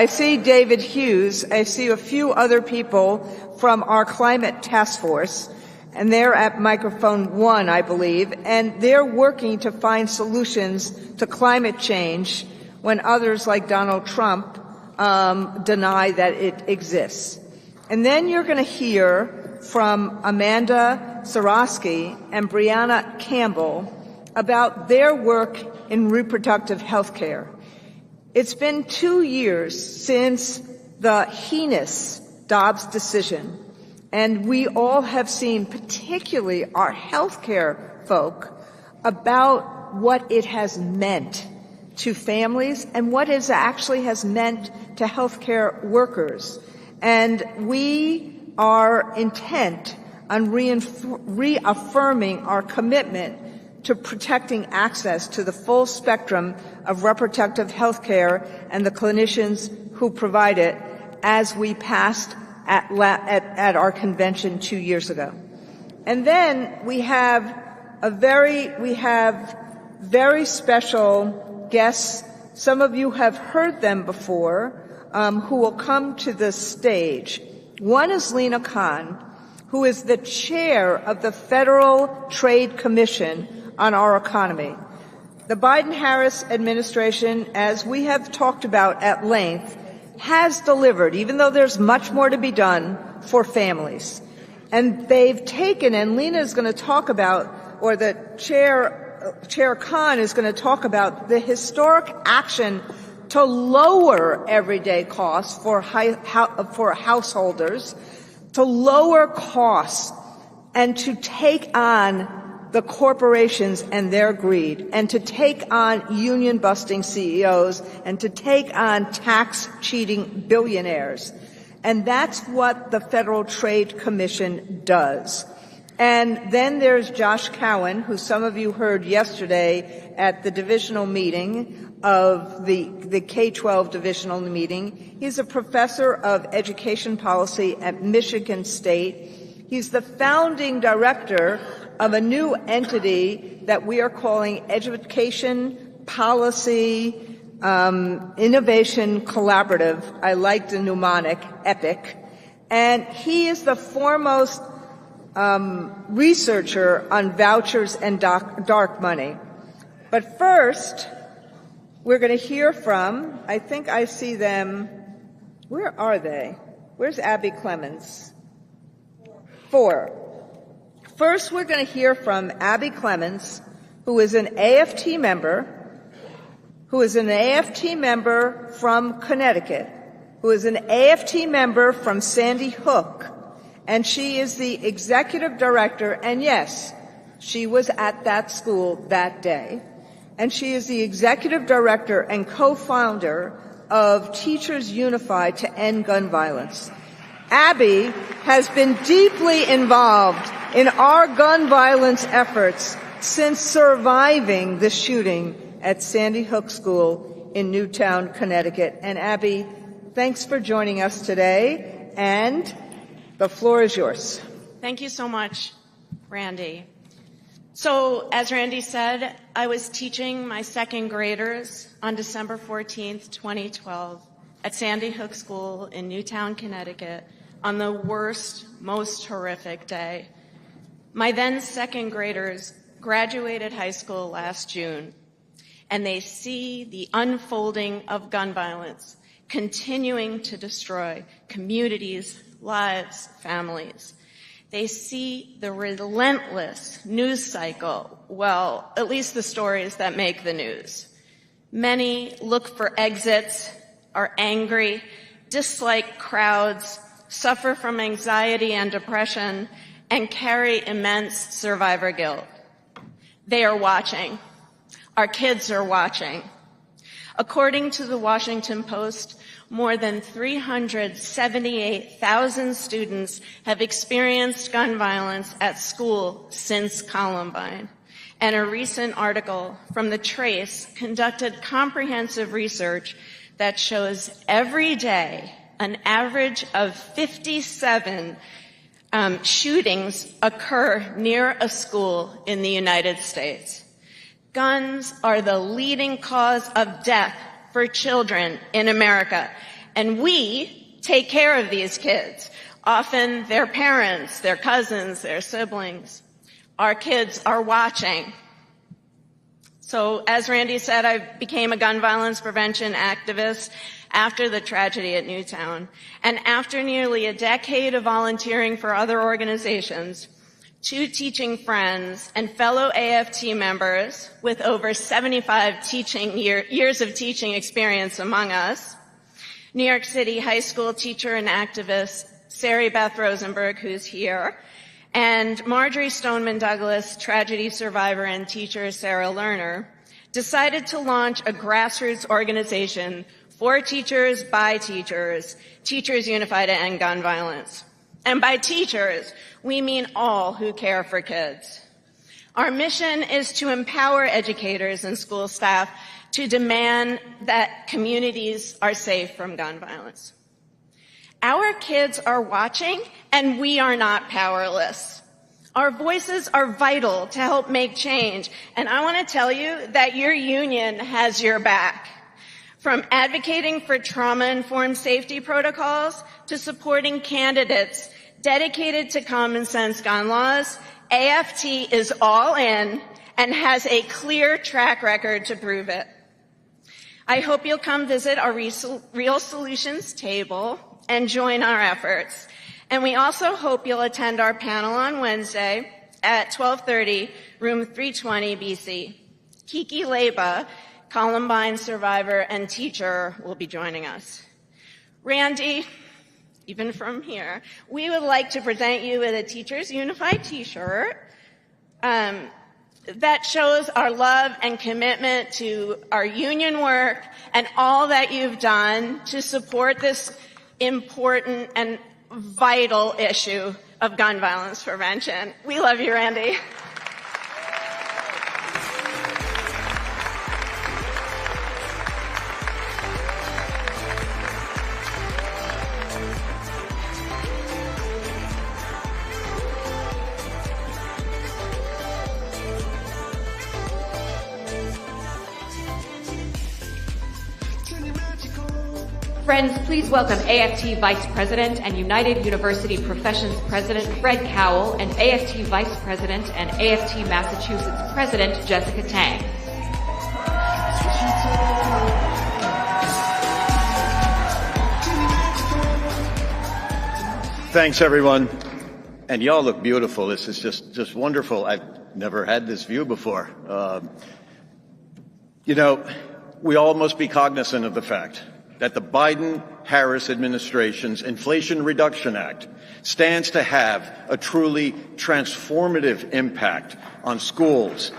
see David Hughes, I see a few other people from our climate task force, and they're at microphone 1, I believe, and they're working to find solutions to climate change when others like Donald Trump deny that it exists. And then you're going to hear from Amanda Sarosky and Brianna Campbell about their work in reproductive health care. It's been 2 years since the heinous Dobbs decision, and we all have seen, particularly our healthcare folk, about what it has meant to families and what it actually has meant to healthcare workers. And we are intent on reaffirming our commitment to protecting access to the full spectrum of reproductive health care and the clinicians who provide it, as we passed at our convention 2 years ago. And then we have very special guests. Some of you have heard them before, who will come to the stage. One is Lena Khan, who is the chair of the Federal Trade Commission on our economy. The Biden-Harris administration, as we have talked about at length, has delivered, even though there's much more to be done, for families. And they've taken, and Lena is going to talk about, or the Chair Khan is going to talk about, the historic action to lower everyday costs for householders, to lower costs, and to take on the corporations and their greed, and to take on union-busting CEOs, and to take on tax-cheating billionaires. And that's what the Federal Trade Commission does. And then there's Josh Cowan, who some of you heard yesterday at the divisional meeting of the K-12 divisional meeting. He's a professor of education policy at Michigan State. He's the founding director of a new entity that we are calling Education Policy Innovation Collaborative. I like the mnemonic, EPIC. And he is the foremost researcher on vouchers and dark money. But first, we're going to hear from, I think I see them, where are they? Where's Abby Clemens? 4. First, we're going to hear from Abby Clemens, who is an AFT member, from Connecticut, who is an AFT member from Sandy Hook, and she is the executive director, and yes, she was at that school that day, and she is the executive director and co-founder of Teachers Unified to End Gun Violence. Abby has been deeply involved in our gun violence efforts since surviving the shooting at Sandy Hook School in Newtown, Connecticut. And Abby, thanks for joining us today, and the floor is yours. Thank you so much, Randy. So, as Randy said, I was teaching my second graders on December 14th, 2012 at Sandy Hook School in Newtown, Connecticut on the worst, most horrific day. My then second graders graduated high school last June, and they see the unfolding of gun violence continuing to destroy communities, lives, families. They see the relentless news cycle, well, at least the stories that make the news. Many look for exits, are angry, dislike crowds, suffer from anxiety and depression, and carry immense survivor guilt. They are watching. Our kids are watching. According to the Washington Post, more than 378,000 students have experienced gun violence at school since Columbine. And a recent article from The Trace conducted comprehensive research that shows every day an average of 57 shootings occur near a school in the United States. Guns are the leading cause of death for children in America, and we take care of these kids, often their parents, their cousins, their siblings. Our kids are watching. So, as Randy said, I became a gun violence prevention activist after the tragedy at Newtown, and after nearly a decade of volunteering for other organizations, 2 teaching friends and fellow AFT members with over 75 years of teaching experience among us, New York City high school teacher and activist Sari Beth Rosenberg, who's here, and Marjorie Stoneman Douglas, tragedy survivor and teacher Sarah Lerner, decided to launch a grassroots organization for teachers, by teachers, Teachers Unified to End Gun Violence. And by teachers, we mean all who care for kids. Our mission is to empower educators and school staff to demand that communities are safe from gun violence. Our kids are watching, and we are not powerless. Our voices are vital to help make change, and I want to tell you that your union has your back. From advocating for trauma-informed safety protocols to supporting candidates dedicated to common sense gun laws, AFT is all in and has a clear track record to prove it. I hope you'll come visit our Real Solutions table and join our efforts. And we also hope you'll attend our panel on Wednesday at 12:30, room 320 BC. Kiki Leba, Columbine survivor and teacher, will be joining us. Randy, even from here, we would like to present you with a Teachers Unified t-shirt that shows our love and commitment to our union work and all that you've done to support this important and vital issue of gun violence prevention. We love you, Randy. Friends, please welcome AFT Vice President and United University Professions President Fred Cowell and AFT Vice President and AFT Massachusetts President Jessica Tang. Thanks, everyone. And y'all look beautiful. This is just wonderful. I've never had this view before. You know, we all must be cognizant of the fact that the Biden-Harris administration's Inflation Reduction Act stands to have a truly transformative impact on schools,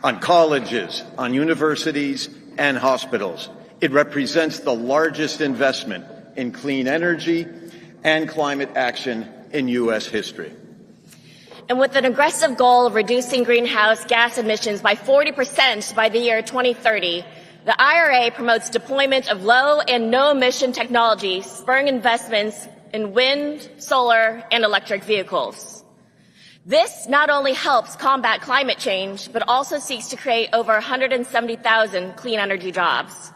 on colleges, on universities, and hospitals. It represents the largest investment in clean energy and climate action in U.S. history. And with an aggressive goal of reducing greenhouse gas emissions by 40% by the year 2030, the IRA promotes deployment of low and no-emission technologies, spurring investments in wind, solar, and electric vehicles. This not only helps combat climate change, but also seeks to create over 170,000 clean energy jobs.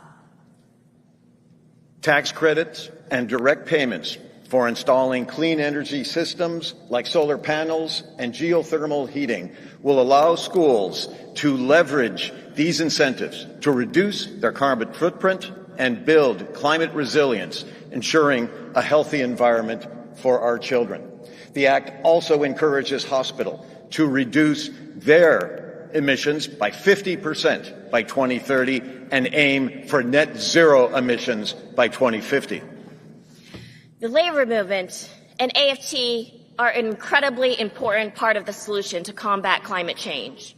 Tax credits and direct payments for installing clean energy systems like solar panels and geothermal heating will allow schools to leverage these incentives to reduce their carbon footprint and build climate resilience, ensuring a healthy environment for our children. The Act also encourages hospitals to reduce their emissions by 50% by 2030 and aim for net zero emissions by 2050. The labor movement and AFT are an incredibly important part of the solution to combat climate change.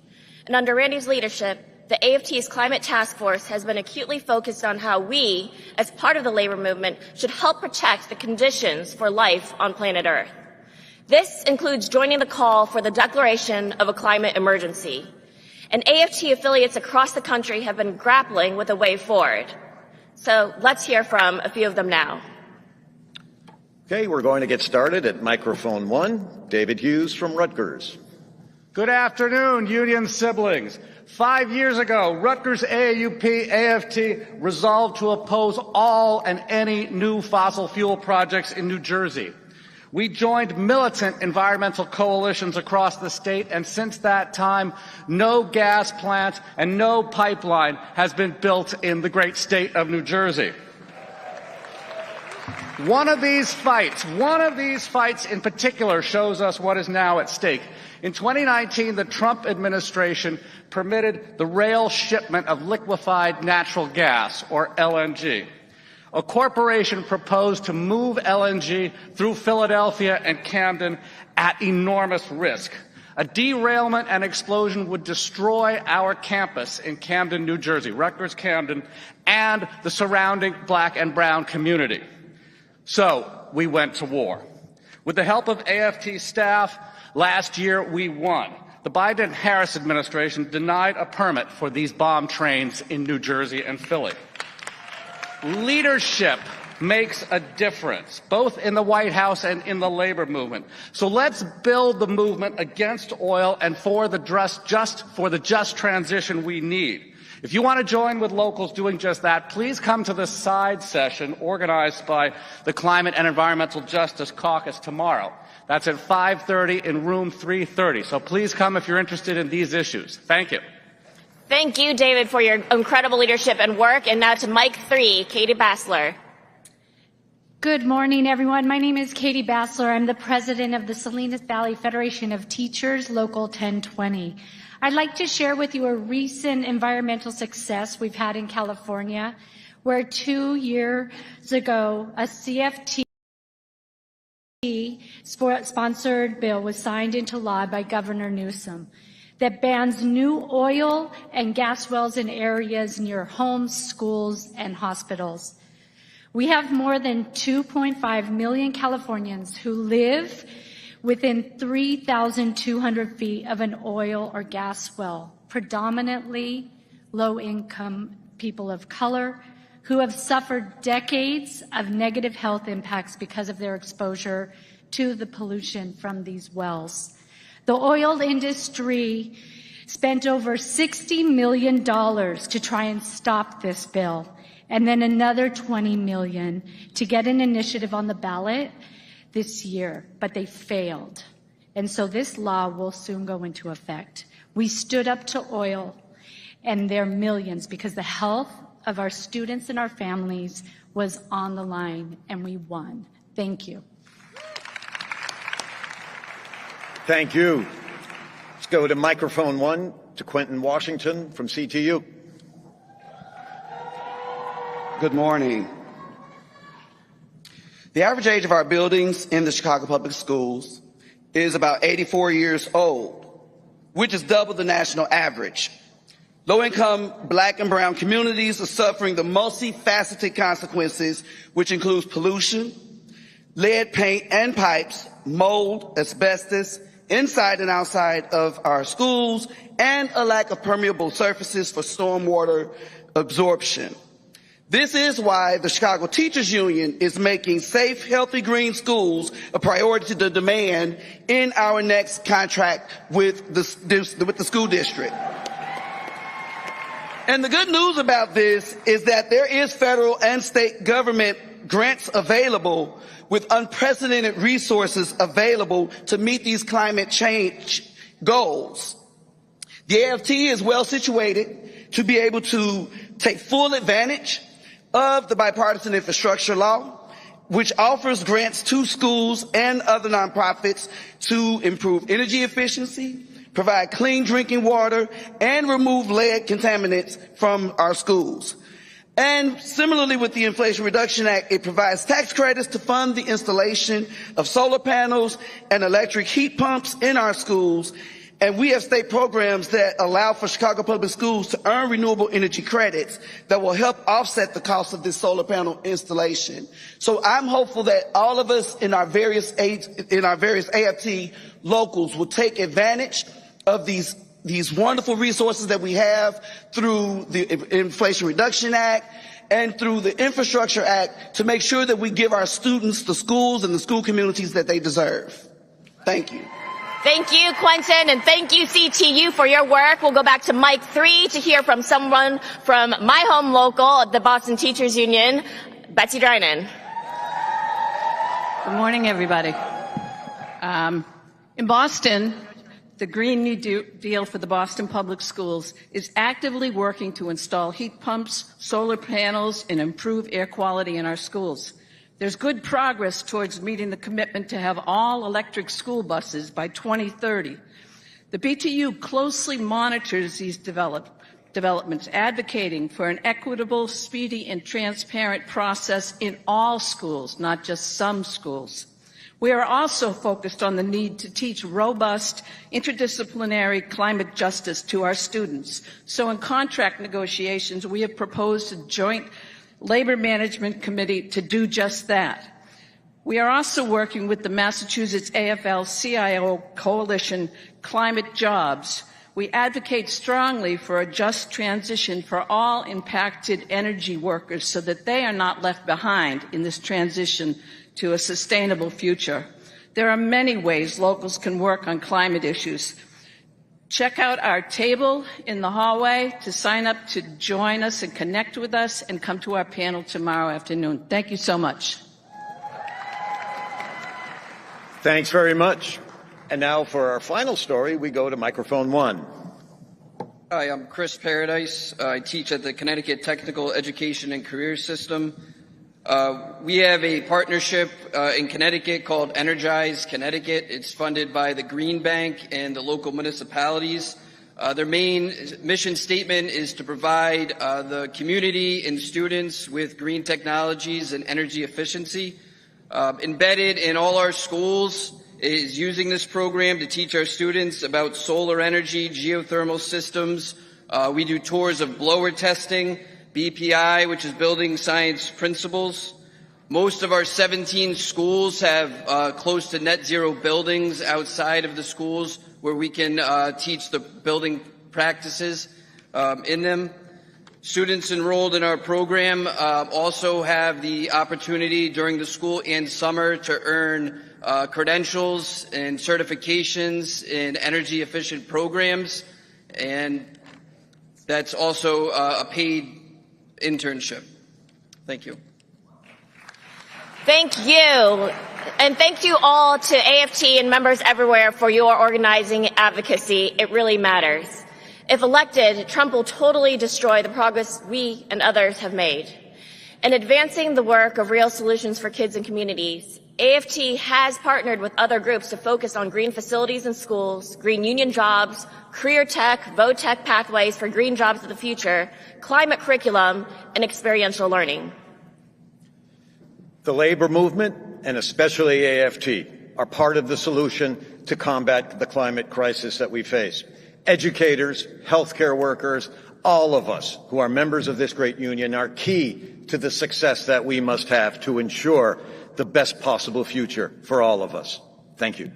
And under Randy's leadership, the AFT's Climate Task Force has been acutely focused on how we, as part of the labor movement, should help protect the conditions for life on planet Earth. This includes joining the call for the declaration of a climate emergency. And AFT affiliates across the country have been grappling with a way forward. So let's hear from a few of them now. Okay, we're going to get started at microphone 1. David Hughes from Rutgers. Good afternoon, union siblings. 5 years ago, Rutgers AAUP AFT resolved to oppose all and any new fossil fuel projects in New Jersey. We joined militant environmental coalitions across the state, and since that time, no gas plant and no pipeline has been built in the great state of New Jersey. One of these fights in particular shows us what is now at stake. In 2019, the Trump administration permitted the rail shipment of liquefied natural gas, or LNG. A corporation proposed to move LNG through Philadelphia and Camden at enormous risk. A derailment and explosion would destroy our campus in Camden, New Jersey, Rutgers Camden, and the surrounding black and brown community. So we went to war. With the help of AFT staff, last year we won. The Biden-Harris administration denied a permit for these bomb trains in New Jersey and Philly. Leadership makes a difference, both in the White House and in the labor movement. So let's build the movement against oil and for the just transition we need. If you want to join with locals doing just that, please come to the side session organized by the Climate and Environmental Justice Caucus tomorrow. That's at 5:30 in room 330. So please come if you're interested in these issues. Thank you. Thank you, David, for your incredible leadership and work. And now to Mic 3, Katie Bassler. Good morning, everyone. My name is Katie Bassler. I'm the president of the Salinas Valley Federation of Teachers, Local 1020. I'd like to share with you a recent environmental success we've had in California, where 2 years ago, a CFT sponsored bill was signed into law by Governor Newsom that bans new oil and gas wells in areas near homes, schools, and hospitals. We have more than 2.5 million Californians who live within 3,200 feet of an oil or gas well, predominantly low-income people of color who have suffered decades of negative health impacts because of their exposure to the pollution from these wells. The oil industry spent over $60 million to try and stop this bill, and then another $20 million to get an initiative on the ballot this year, but they failed. And so this law will soon go into effect. We stood up to oil and their millions because the health of our students and our families was on the line, and we won. Thank you. Thank you. Let's go to microphone 1 to Quentin Washington from CTU. Good morning. The average age of our buildings in the Chicago Public Schools is about 84 years old, which is double the national average. Low-income Black and brown communities are suffering the multifaceted consequences, which includes pollution, lead paint and pipes, mold, asbestos, inside and outside of our schools, and a lack of permeable surfaces for stormwater absorption. This is why the Chicago Teachers Union is making safe, healthy, green schools a priority to demand in our next contract with the school district. And the good news about this is that there is federal and state government grants available with unprecedented resources available to meet these climate change goals. The AFT is well situated to be able to take full advantage of the bipartisan infrastructure law, which offers grants to schools and other nonprofits to improve energy efficiency, provide clean drinking water, and remove lead contaminants from our schools. And similarly with the Inflation Reduction Act, it provides tax credits to fund the installation of solar panels and electric heat pumps in our schools. And we have state programs that allow for Chicago Public Schools to earn renewable energy credits that will help offset the cost of this solar panel installation. So I'm hopeful that all of us in our various AFT locals will take advantage of these wonderful resources that we have through the Inflation Reduction Act and through the Infrastructure Act to make sure that we give our students the schools and the school communities that they deserve. Thank you. Thank you, Quentin, and thank you, CTU, for your work. We'll go back to Mic 3 to hear from someone from my home local, the Boston Teachers Union, Betsy Drinan. Good morning, everybody. In Boston, the Green New Deal for the Boston Public Schools is actively working to install heat pumps, solar panels, and improve air quality in our schools. There's good progress towards meeting the commitment to have all electric school buses by 2030. The BTU closely monitors these developments, advocating for an equitable, speedy, and transparent process in all schools, not just some schools. We are also focused on the need to teach robust, interdisciplinary climate justice to our students. So in contract negotiations, we have proposed a joint Labor Management Committee to do just that. We are also working with the Massachusetts AFL-CIO Coalition Climate Jobs. We advocate strongly for a just transition for all impacted energy workers so that they are not left behind in this transition to a sustainable future. There are many ways locals can work on climate issues. Check out our table in the hallway to sign up to join us and connect with us and come to our panel tomorrow afternoon. Thank you so much. Thanks very much. And now for our final story, we go to microphone 1. Hi, I'm Chris Paradise. I teach at the Connecticut Technical Education and Career System. We have a partnership in Connecticut called Energize Connecticut. It's funded by the Green Bank and the local municipalities. Their main mission statement is to provide the community and students with green technologies and energy efficiency. Embedded in all our schools is using this program to teach our students about solar energy, geothermal systems. We do tours of blower testing, BPI, which is Building Science Principles. Most of our 17 schools have close to net zero buildings outside of the schools where we can teach the building practices in them. Students enrolled in our program also have the opportunity during the school and summer to earn credentials and certifications in energy efficient programs, and that's also a paid internship. Thank you. Thank you. And thank you all to AFT and members everywhere for your organizing advocacy. It really matters. If elected, Trump will totally destroy the progress we and others have made. In advancing the work of real solutions for kids and communities, AFT has partnered with other groups to focus on green facilities in schools, green union jobs, career tech, vo-tech pathways for green jobs of the future, climate curriculum, and experiential learning. The labor movement, and especially AFT, are part of the solution to combat the climate crisis that we face. Educators, healthcare workers, all of us who are members of this great union are key to the success that we must have to ensure the best possible future for all of us. Thank you.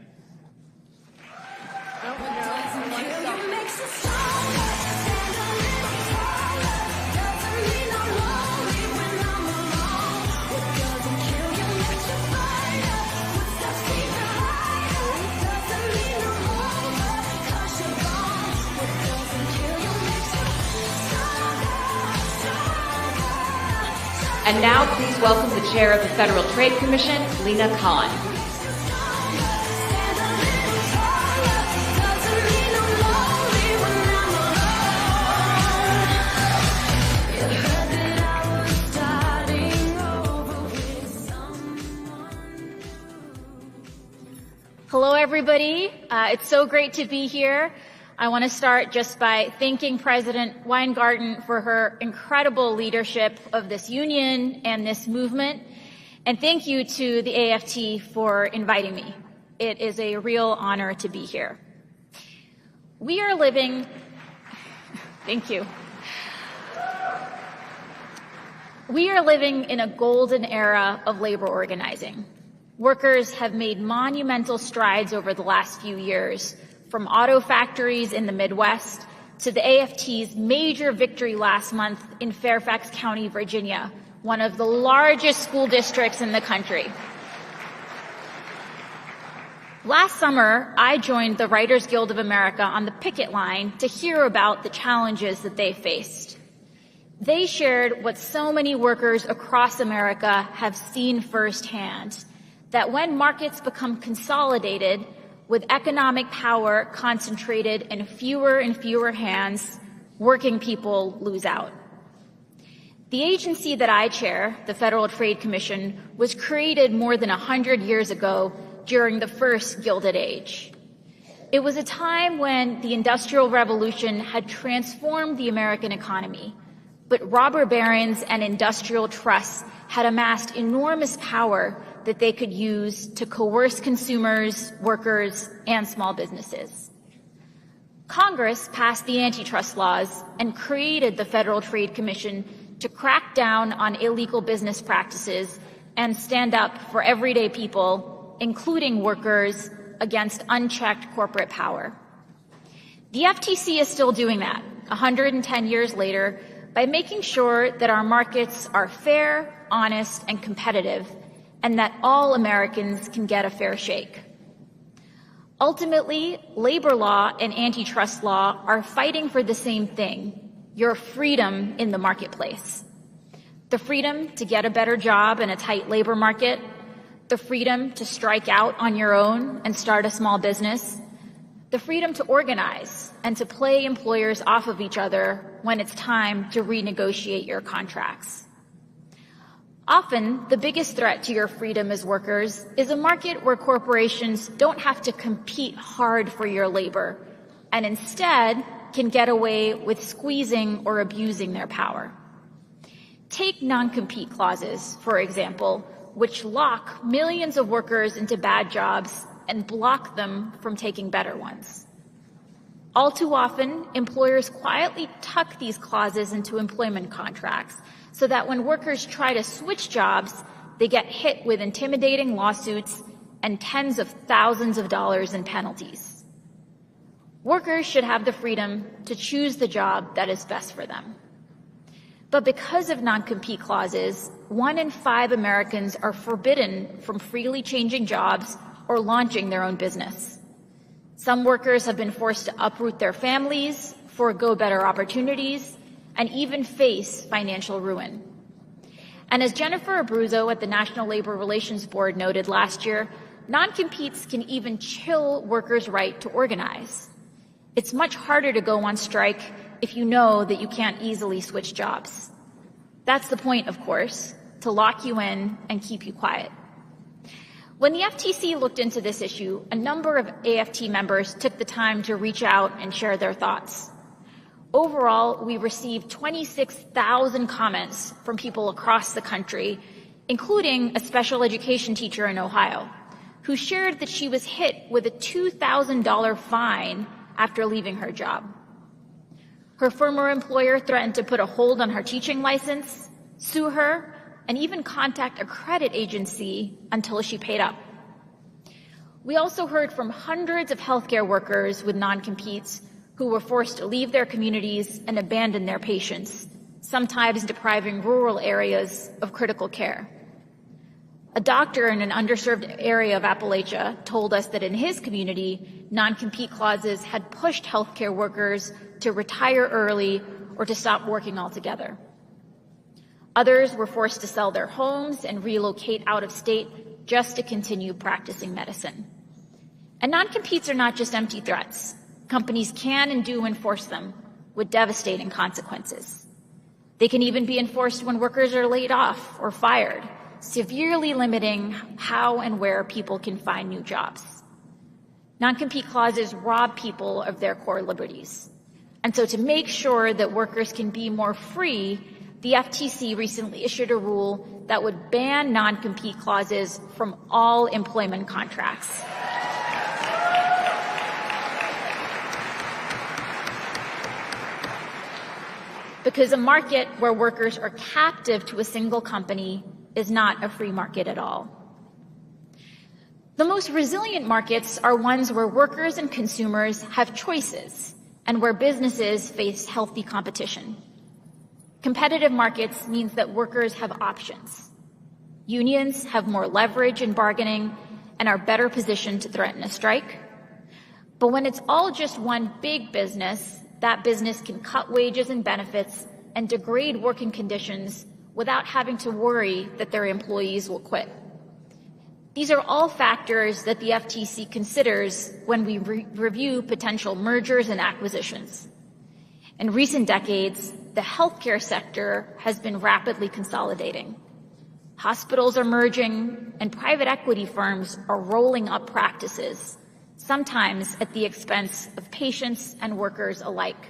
And now, please welcome the chair of the Federal Trade Commission, Lena Khan. Hello, everybody. It's so great to be here. I want to start just by thanking President Weingarten for her incredible leadership of this union and this movement. And thank you to the AFT for inviting me. It is a real honor to be here. We are living, thank you. We are living in a golden era of labor organizing. Workers have made monumental strides over the last few years, from auto factories in the Midwest to the AFT's major victory last month in Fairfax County, Virginia, one of the largest school districts in the country. Last summer, I joined the Writers Guild of America on the picket line to hear about the challenges that they faced. They shared what so many workers across America have seen firsthand, that when markets become consolidated, with economic power concentrated in fewer and fewer hands, working people lose out. The agency that I chair, the Federal Trade Commission, was created more than 100 years ago during the first Gilded Age. It was a time when the Industrial Revolution had transformed the American economy, but robber barons and industrial trusts had amassed enormous power that they could use to coerce consumers, workers, and small businesses. Congress passed the antitrust laws and created the Federal Trade Commission to crack down on illegal business practices and stand up for everyday people, including workers, against unchecked corporate power. The FTC is still doing that 110 years later by making sure that our markets are fair, honest, and competitive, and that all Americans can get a fair shake. Ultimately, labor law and antitrust law are fighting for the same thing, your freedom in the marketplace. The freedom to get a better job in a tight labor market, the freedom to strike out on your own and start a small business, the freedom to organize and to play employers off of each other when it's time to renegotiate your contracts. Often, the biggest threat to your freedom as workers is a market where corporations don't have to compete hard for your labor and instead can get away with squeezing or abusing their power. Take non-compete clauses, for example, which lock millions of workers into bad jobs and block them from taking better ones. All too often, employers quietly tuck these clauses into employment contracts so that when workers try to switch jobs, they get hit with intimidating lawsuits and tens of thousands of dollars in penalties. Workers should have the freedom to choose the job that is best for them. But because of non-compete clauses, 1 in 5 Americans are forbidden from freely changing jobs or launching their own business. Some workers have been forced to uproot their families, forego better opportunities, and even face financial ruin. And as Jennifer Abruzzo at the National Labor Relations Board noted last year, non-competes can even chill workers' right to organize. It's much harder to go on strike if you know that you can't easily switch jobs. That's the point, of course, to lock you in and keep you quiet. When the FTC looked into this issue, a number of AFT members took the time to reach out and share their thoughts. Overall, we received 26,000 comments from people across the country, including a special education teacher in Ohio, who shared that she was hit with a $2,000 fine after leaving her job. Her former employer threatened to put a hold on her teaching license, sue her, and even contact a credit agency until she paid up. We also heard from hundreds of healthcare workers with non-competes who were forced to leave their communities and abandon their patients, sometimes depriving rural areas of critical care. A doctor in an underserved area of Appalachia told us that in his community, non-compete clauses had pushed healthcare workers to retire early or to stop working altogether. Others were forced to sell their homes and relocate out of state just to continue practicing medicine. And non-competes are not just empty threats. Companies can and do enforce them with devastating consequences. They can even be enforced when workers are laid off or fired, severely limiting how and where people can find new jobs. Non-compete clauses rob people of their core liberties. And so to make sure that workers can be more free, the FTC recently issued a rule that would ban non-compete clauses from all employment contracts. Because a market where workers are captive to a single company is not a free market at all. The most resilient markets are ones where workers and consumers have choices and where businesses face healthy competition. Competitive markets means that workers have options. Unions have more leverage in bargaining and are better positioned to threaten a strike. But when it's all just one big business, that business can cut wages and benefits and degrade working conditions without having to worry that their employees will quit. These are all factors that the FTC considers when we review potential mergers and acquisitions. In recent decades, the healthcare sector has been rapidly consolidating. Hospitals are merging, and private equity firms are rolling up practices, sometimes at the expense of patients and workers alike.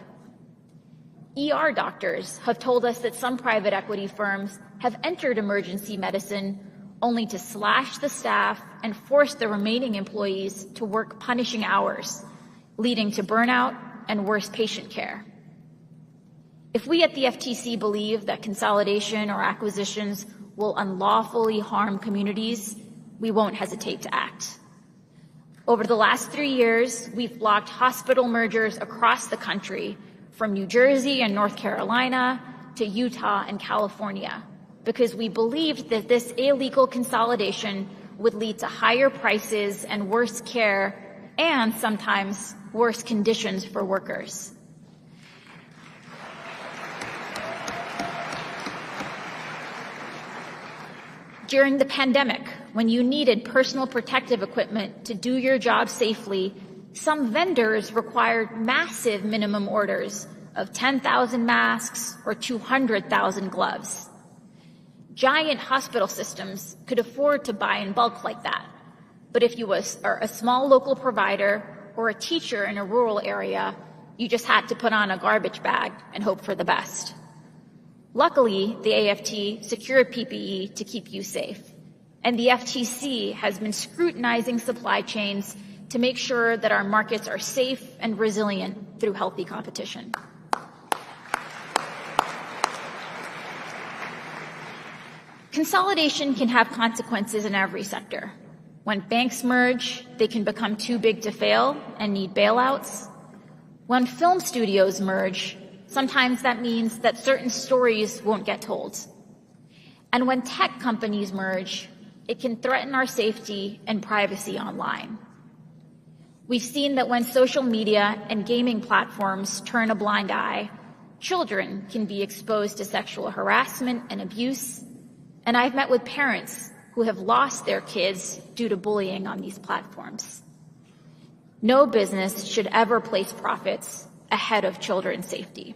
ER doctors have told us that some private equity firms have entered emergency medicine only to slash the staff and force the remaining employees to work punishing hours, leading to burnout and worse patient care. If we at the FTC believe that consolidation or acquisitions will unlawfully harm communities, we won't hesitate to act. Over the last 3 years, we've blocked hospital mergers across the country, from New Jersey and North Carolina to Utah and California, because we believed that this illegal consolidation would lead to higher prices and worse care and sometimes worse conditions for workers. During the pandemic, when you needed personal protective equipment to do your job safely, some vendors required massive minimum orders of 10,000 masks or 200,000 gloves. Giant hospital systems could afford to buy in bulk like that. But if you are a small local provider or a teacher in a rural area, you just had to put on a garbage bag and hope for the best. Luckily, the AFT secured PPE to keep you safe, and the FTC has been scrutinizing supply chains to make sure that our markets are safe and resilient through healthy competition. Consolidation can have consequences in every sector. When banks merge, they can become too big to fail and need bailouts. When film studios merge, sometimes that means that certain stories won't get told. And when tech companies merge, it can threaten our safety and privacy online. We've seen that when social media and gaming platforms turn a blind eye, children can be exposed to sexual harassment and abuse. And I've met with parents who have lost their kids due to bullying on these platforms. No business should ever place profits ahead of children's safety.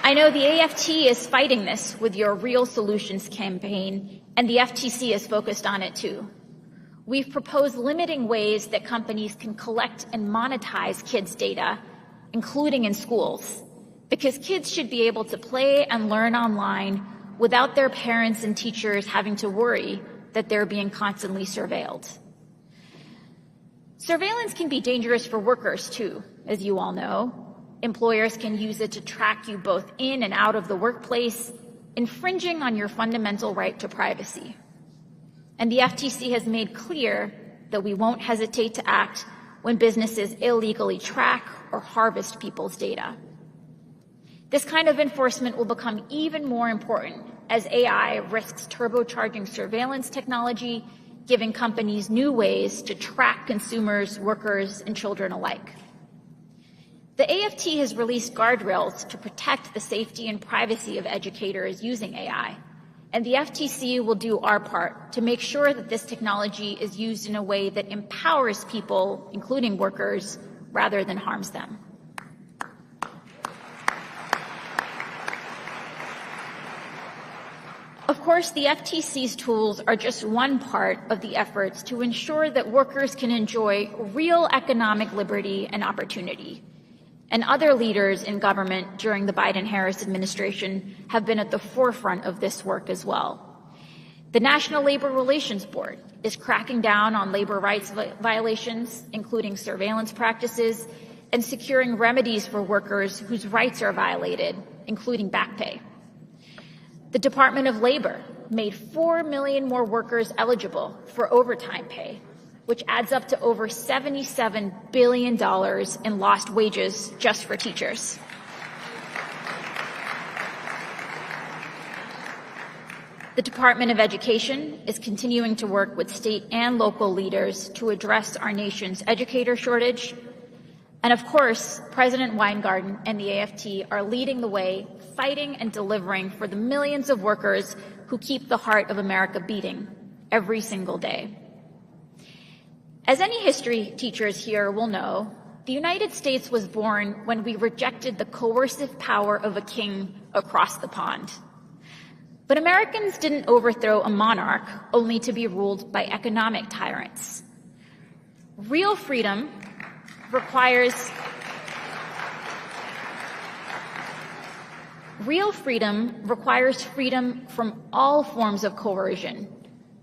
I know the AFT is fighting this with your Real Solutions campaign, and the FTC is focused on it too. We've proposed limiting ways that companies can collect and monetize kids' data, including in schools, because kids should be able to play and learn online without their parents and teachers having to worry that they're being constantly surveilled. Surveillance can be dangerous for workers too, as you all know. Employers can use it to track you both in and out of the workplace, infringing on your fundamental right to privacy. And the FTC has made clear that we won't hesitate to act when businesses illegally track or harvest people's data. This kind of enforcement will become even more important as AI risks turbocharging surveillance technology, giving companies new ways to track consumers, workers, and children alike. The AFT has released guardrails to protect the safety and privacy of educators using AI, and the FTC will do our part to make sure that this technology is used in a way that empowers people, including workers, rather than harms them. Of course, the FTC's tools are just one part of the efforts to ensure that workers can enjoy real economic liberty and opportunity. And other leaders in government during the Biden-Harris administration have been at the forefront of this work as well. The National Labor Relations Board is cracking down on labor rights violations, including surveillance practices, and securing remedies for workers whose rights are violated, including back pay. The Department of Labor made 4 million more workers eligible for overtime pay, which adds up to over $77 billion in lost wages just for teachers. The Department of Education is continuing to work with state and local leaders to address our nation's educator shortage. And of course, President Weingarten and the AFT are leading the way, fighting and delivering for the millions of workers who keep the heart of America beating every single day. As any history teachers here will know, the United States was born when we rejected the coercive power of a king across the pond. But Americans didn't overthrow a monarch only to be ruled by economic tyrants. Real freedom requires freedom from all forms of coercion,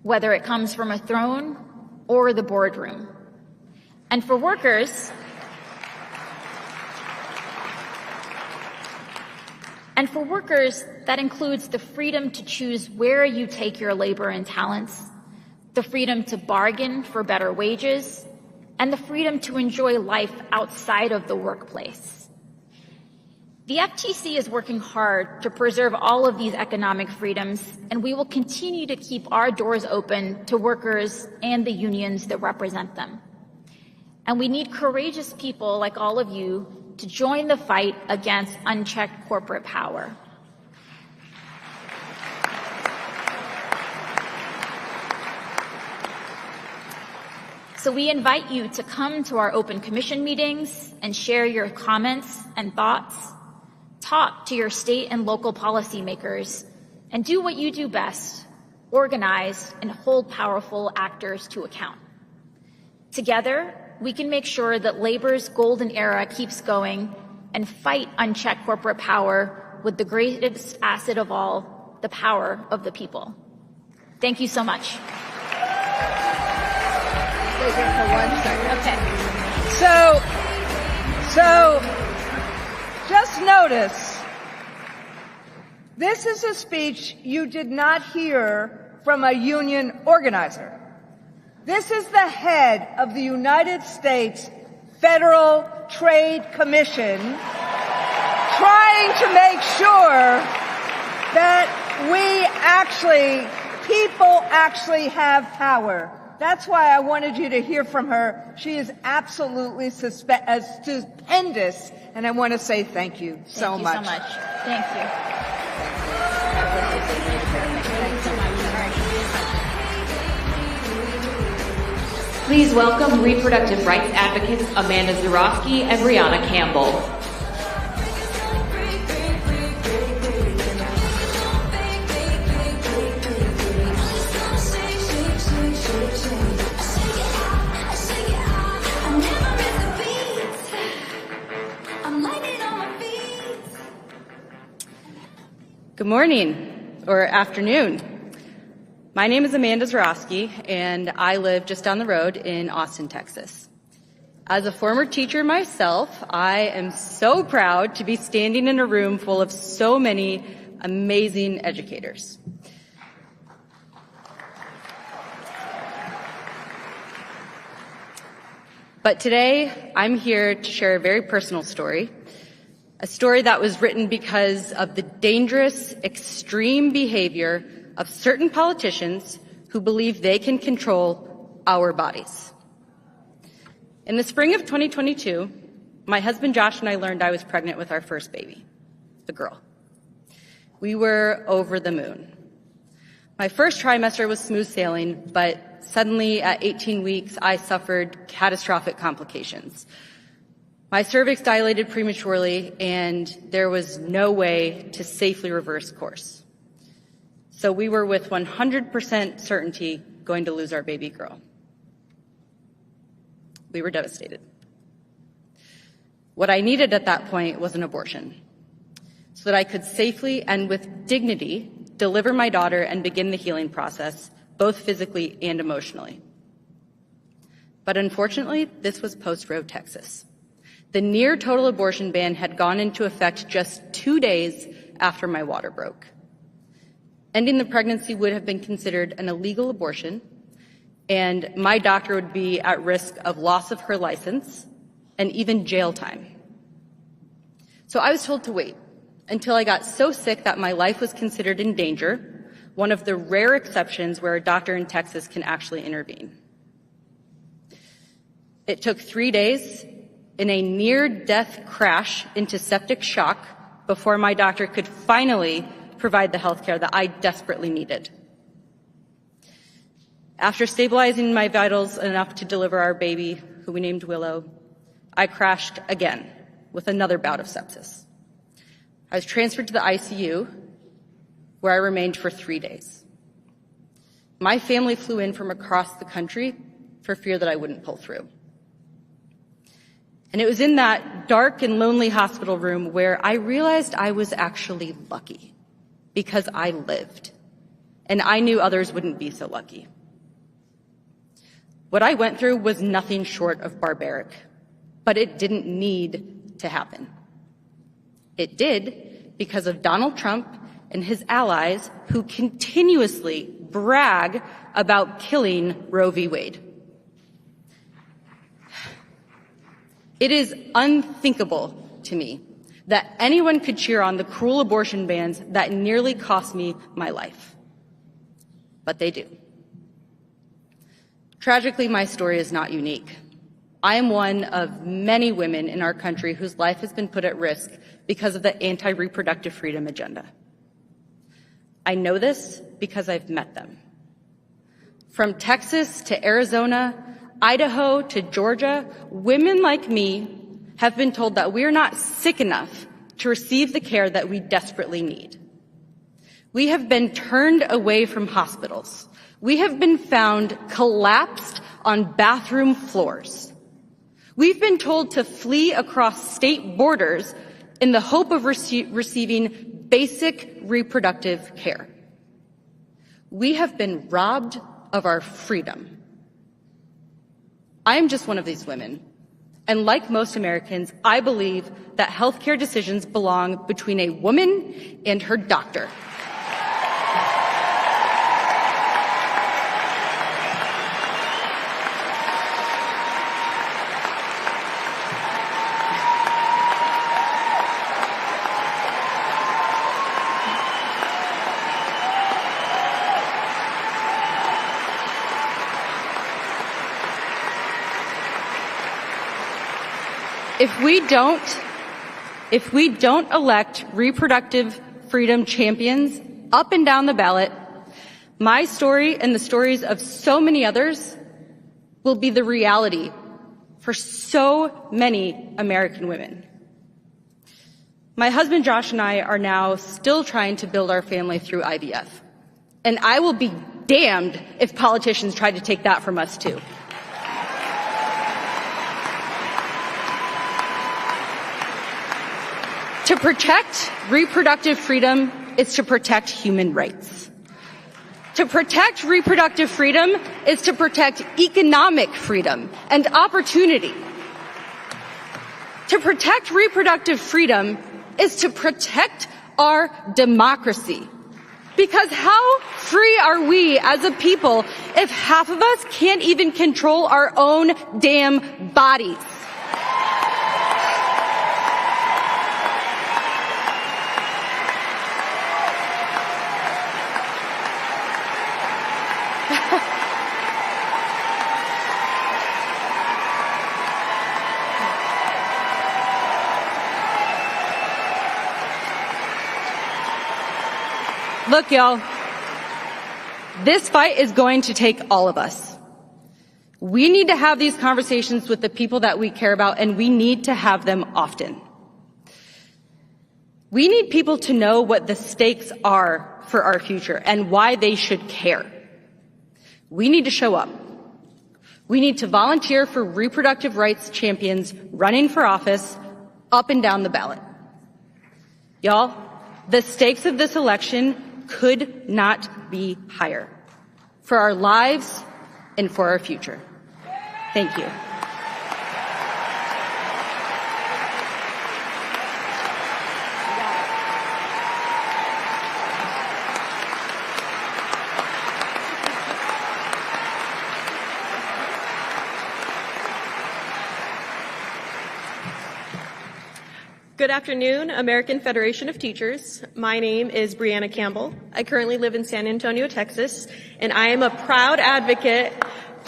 whether it comes from a throne or the boardroom. And for workers, that includes the freedom to choose where you take your labor and talents, the freedom to bargain for better wages, and the freedom to enjoy life outside of the workplace. The FTC is working hard to preserve all of these economic freedoms, and we will continue to keep our doors open to workers and the unions that represent them. And we need courageous people like all of you to join the fight against unchecked corporate power. So we invite you to come to our open commission meetings and share your comments and thoughts. Talk to your state and local policymakers and do what you do best, organize and hold powerful actors to account. Together, we can make sure that labor's golden era keeps going and fight unchecked corporate power with the greatest asset of all, the power of the people. Thank you so much. Stay here for 1 second. Okay. So just notice, this is a speech you did not hear from a union organizer. This is the head of the United States Federal Trade Commission trying to make sure that people actually have power. That's why I wanted you to hear from her. She is absolutely stupendous, and I want to say thank you so much. Thank you so much. Thank you. Please welcome reproductive rights advocates Amanda Zurofsky and Brianna Campbell. Good morning, or afternoon. My name is Amanda Zarowski, and I live just down the road in Austin, Texas. As a former teacher myself, I am so proud to be standing in a room full of so many amazing educators. But today, I'm here to share a very personal story, a story that was written because of the dangerous, extreme behavior of certain politicians who believe they can control our bodies. In the spring of 2022, my husband Josh and I learned I was pregnant with our first baby, a girl. We were over the moon. My first trimester was smooth sailing, but suddenly at 18 weeks, I suffered catastrophic complications. My cervix dilated prematurely, and there was no way to safely reverse course. So we were with 100% certainty going to lose our baby girl. We were devastated. What I needed at that point was an abortion, so that I could safely and with dignity deliver my daughter and begin the healing process, both physically and emotionally. But unfortunately, this was post-Roe, Texas. The near total abortion ban had gone into effect just 2 days after my water broke. Ending the pregnancy would have been considered an illegal abortion, and my doctor would be at risk of loss of her license and even jail time. So I was told to wait until I got so sick that my life was considered in danger, one of the rare exceptions where a doctor in Texas can actually intervene. It took 3 days in a near-death crash into septic shock before my doctor could finally provide the health care that I desperately needed. After stabilizing my vitals enough to deliver our baby, who we named Willow, I crashed again with another bout of sepsis. I was transferred to the ICU, where I remained for 3 days. My family flew in from across the country for fear that I wouldn't pull through. And it was in that dark and lonely hospital room where I realized I was actually lucky, because I lived, and I knew others wouldn't be so lucky. What I went through was nothing short of barbaric, but it didn't need to happen. It did because of Donald Trump and his allies who continuously brag about killing Roe v. Wade. It is unthinkable to me that anyone could cheer on the cruel abortion bans that nearly cost me my life. But they do. Tragically, my story is not unique. I am one of many women in our country whose life has been put at risk because of the anti-reproductive freedom agenda. I know this because I've met them. From Texas to Arizona, Idaho to Georgia, women like me have been told that we're not sick enough to receive the care that we desperately need. We have been turned away from hospitals. We have been found collapsed on bathroom floors. We've been told to flee across state borders in the hope of receiving basic reproductive care. We have been robbed of our freedom. I am just one of these women, and like most Americans, I believe that healthcare decisions belong between a woman and her doctor. If we don't elect reproductive freedom champions up and down the ballot, my story and the stories of so many others will be the reality for so many American women. My husband Josh and I are now still trying to build our family through IVF, and I will be damned if politicians try to take that from us too. To protect reproductive freedom, is to protect human rights. To protect reproductive freedom is to protect economic freedom and opportunity. To protect reproductive freedom is to protect our democracy. Because how free are we as a people if half of us can't even control our own damn bodies? Look, y'all, this fight is going to take all of us. We need to have these conversations with the people that we care about, and we need to have them often. We need people to know what the stakes are for our future and why they should care. We need to show up. We need to volunteer for reproductive rights champions running for office up and down the ballot. Y'all, the stakes of this election could not be higher for our lives and for our future. Thank you. Good afternoon, American Federation of Teachers. My name is Brianna Campbell. I currently live in San Antonio, Texas, and I am a proud advocate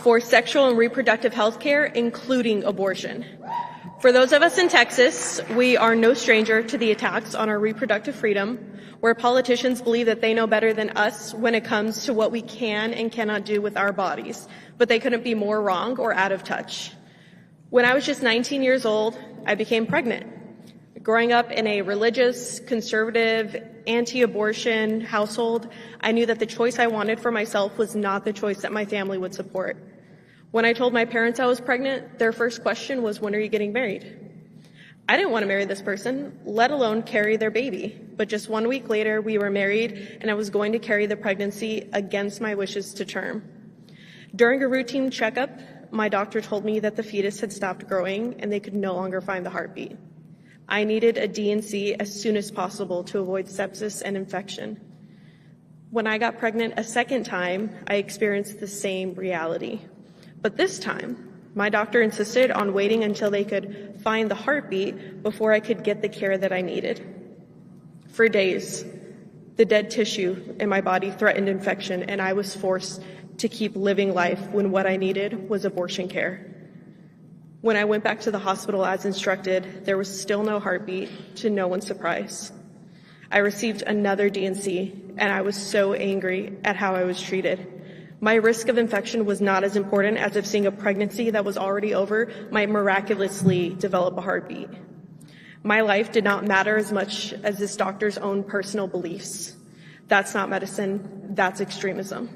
for sexual and reproductive health care, including abortion. For those of us in Texas, we are no stranger to the attacks on our reproductive freedom, where politicians believe that they know better than us when it comes to what we can and cannot do with our bodies, but they couldn't be more wrong or out of touch. When I was just 19 years old, I became pregnant. Growing up in a religious, conservative, anti-abortion household, I knew that the choice I wanted for myself was not the choice that my family would support. When I told my parents I was pregnant, their first question was, "When are you getting married?" I didn't want to marry this person, let alone carry their baby. But just 1 week later, we were married, and I was going to carry the pregnancy against my wishes to term. During a routine checkup, my doctor told me that the fetus had stopped growing and they could no longer find the heartbeat. I needed a D&C as soon as possible to avoid sepsis and infection. When I got pregnant a second time, I experienced the same reality. But this time, my doctor insisted on waiting until they could find the heartbeat before I could get the care that I needed. For days, the dead tissue in my body threatened infection, and I was forced to keep living life when what I needed was abortion care. When I went back to the hospital as instructed, there was still no heartbeat, to no one's surprise. I received another D&C, and I was so angry at how I was treated. My risk of infection was not as important as if seeing a pregnancy that was already over might miraculously develop a heartbeat. My life did not matter as much as this doctor's own personal beliefs. That's not medicine, that's extremism.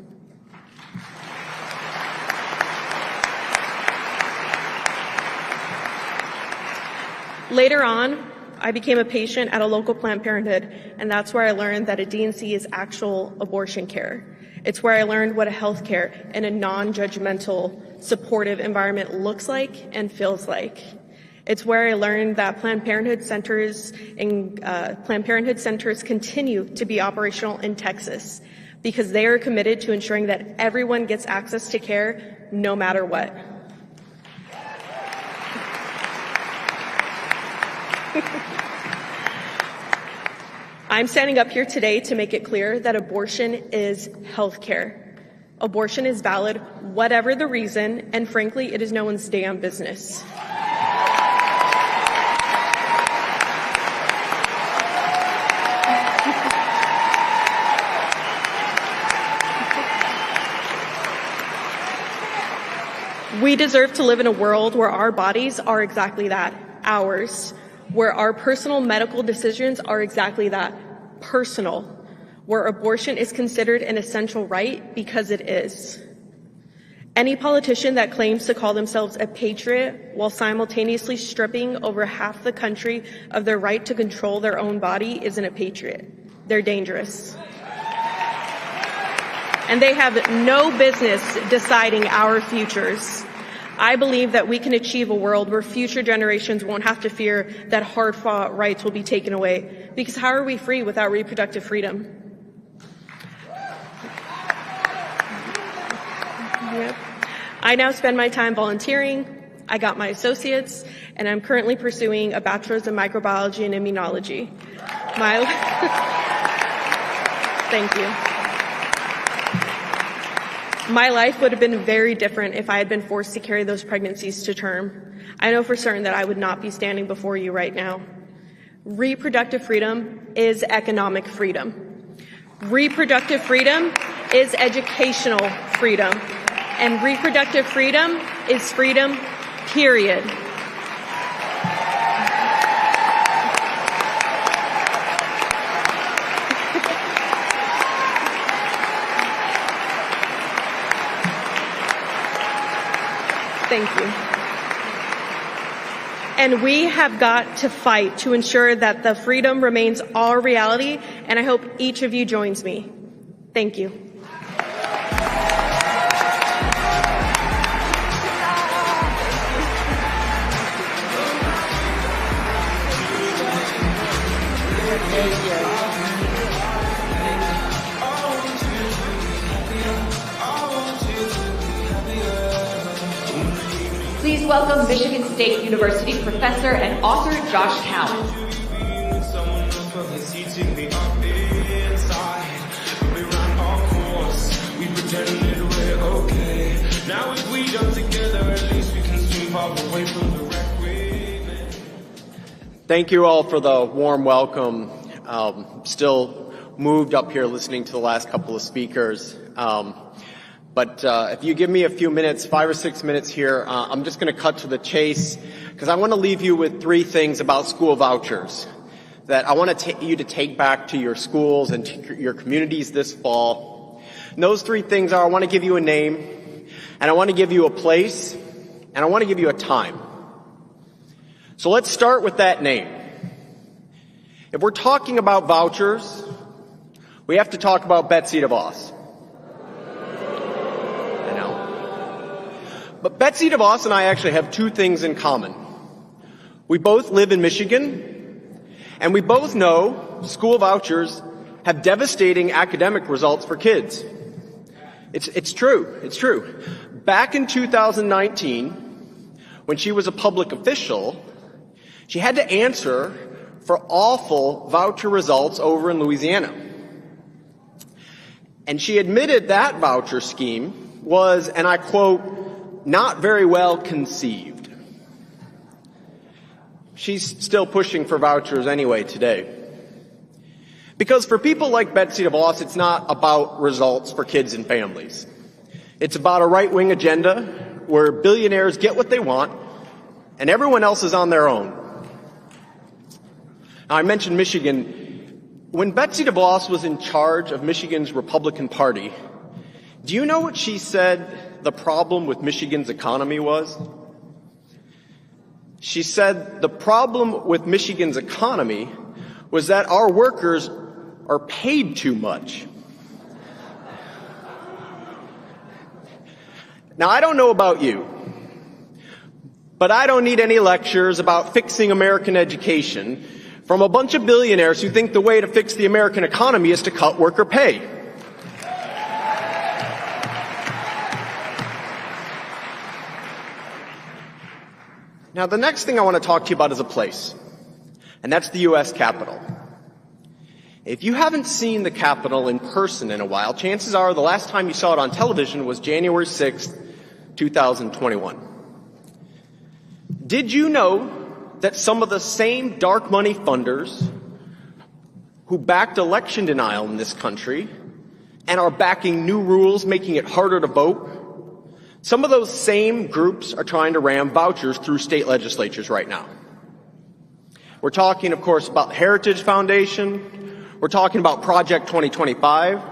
Later on, I became a patient at a local Planned Parenthood, and that's where I learned that a D&C is actual abortion care. It's where I learned what a healthcare in a non-judgmental, supportive environment looks like and feels like. It's where I learned that Planned Parenthood centers continue to be operational in Texas because they are committed to ensuring that everyone gets access to care no matter what. I'm standing up here today to make it clear that abortion is health care. Abortion is valid, whatever the reason, and frankly, it is no one's damn business. We deserve to live in a world where our bodies are exactly that, ours. Where our personal medical decisions are exactly that, personal, where abortion is considered an essential right because it is. Any politician that claims to call themselves a patriot while simultaneously stripping over half the country of their right to control their own body isn't a patriot. They're dangerous. And they have no business deciding our futures. I believe that we can achieve a world where future generations won't have to fear that hard-fought rights will be taken away. Because how are we free without reproductive freedom? Yep. I now spend my time volunteering. I got my associates, and I'm currently pursuing a bachelor's in microbiology and immunology. Thank you. My life would have been very different if I had been forced to carry those pregnancies to term. I know for certain that I would not be standing before you right now. Reproductive freedom is economic freedom. Reproductive freedom is educational freedom. And reproductive freedom is freedom, period. Thank you. And we have got to fight to ensure that the freedom remains our reality, and I hope each of you joins me. Thank you. Please welcome Michigan State University professor and author Josh Cowell. Thank you all for the warm welcome. Still moved up here listening to the last couple of speakers. But if you give me a few minutes, 5 or 6 minutes here, I'm just going to cut to the chase because I want to leave you with 3 things about school vouchers that I want you to take back to your schools and to your communities this fall. And those 3 things are I want to give you a name, and I want to give you a place, and I want to give you a time. So let's start with that name. If we're talking about vouchers, we have to talk about Betsy DeVos. But Betsy DeVos and I actually have 2 things in common. We both live in Michigan, and we both know school vouchers have devastating academic results for kids. It's true. It's true. Back in 2019, when she was a public official, she had to answer for awful voucher results over in Louisiana. And she admitted that voucher scheme was, and I quote, not very well conceived. She's still pushing for vouchers anyway today. Because for people like Betsy DeVos, it's not about results for kids and families. It's about a right-wing agenda where billionaires get what they want and everyone else is on their own. Now, I mentioned Michigan. When Betsy DeVos was in charge of Michigan's Republican Party, do you know what she said the problem with Michigan's economy was? She said the problem with Michigan's economy was that our workers are paid too much. Now, I don't know about you, but I don't need any lectures about fixing American education from a bunch of billionaires who think the way to fix the American economy is to cut worker pay. Now, the next thing I want to talk to you about is a place, and that's the U.S. Capitol. If you haven't seen the Capitol in person in a while, chances are the last time you saw it on television was January 6th, 2021. Did you know that some of the same dark money funders who backed election denial in this country and are backing new rules making it harder to vote, some of those same groups are trying to ram vouchers through state legislatures right now? We're talking, of course, about the Heritage Foundation. We're talking about Project 2025.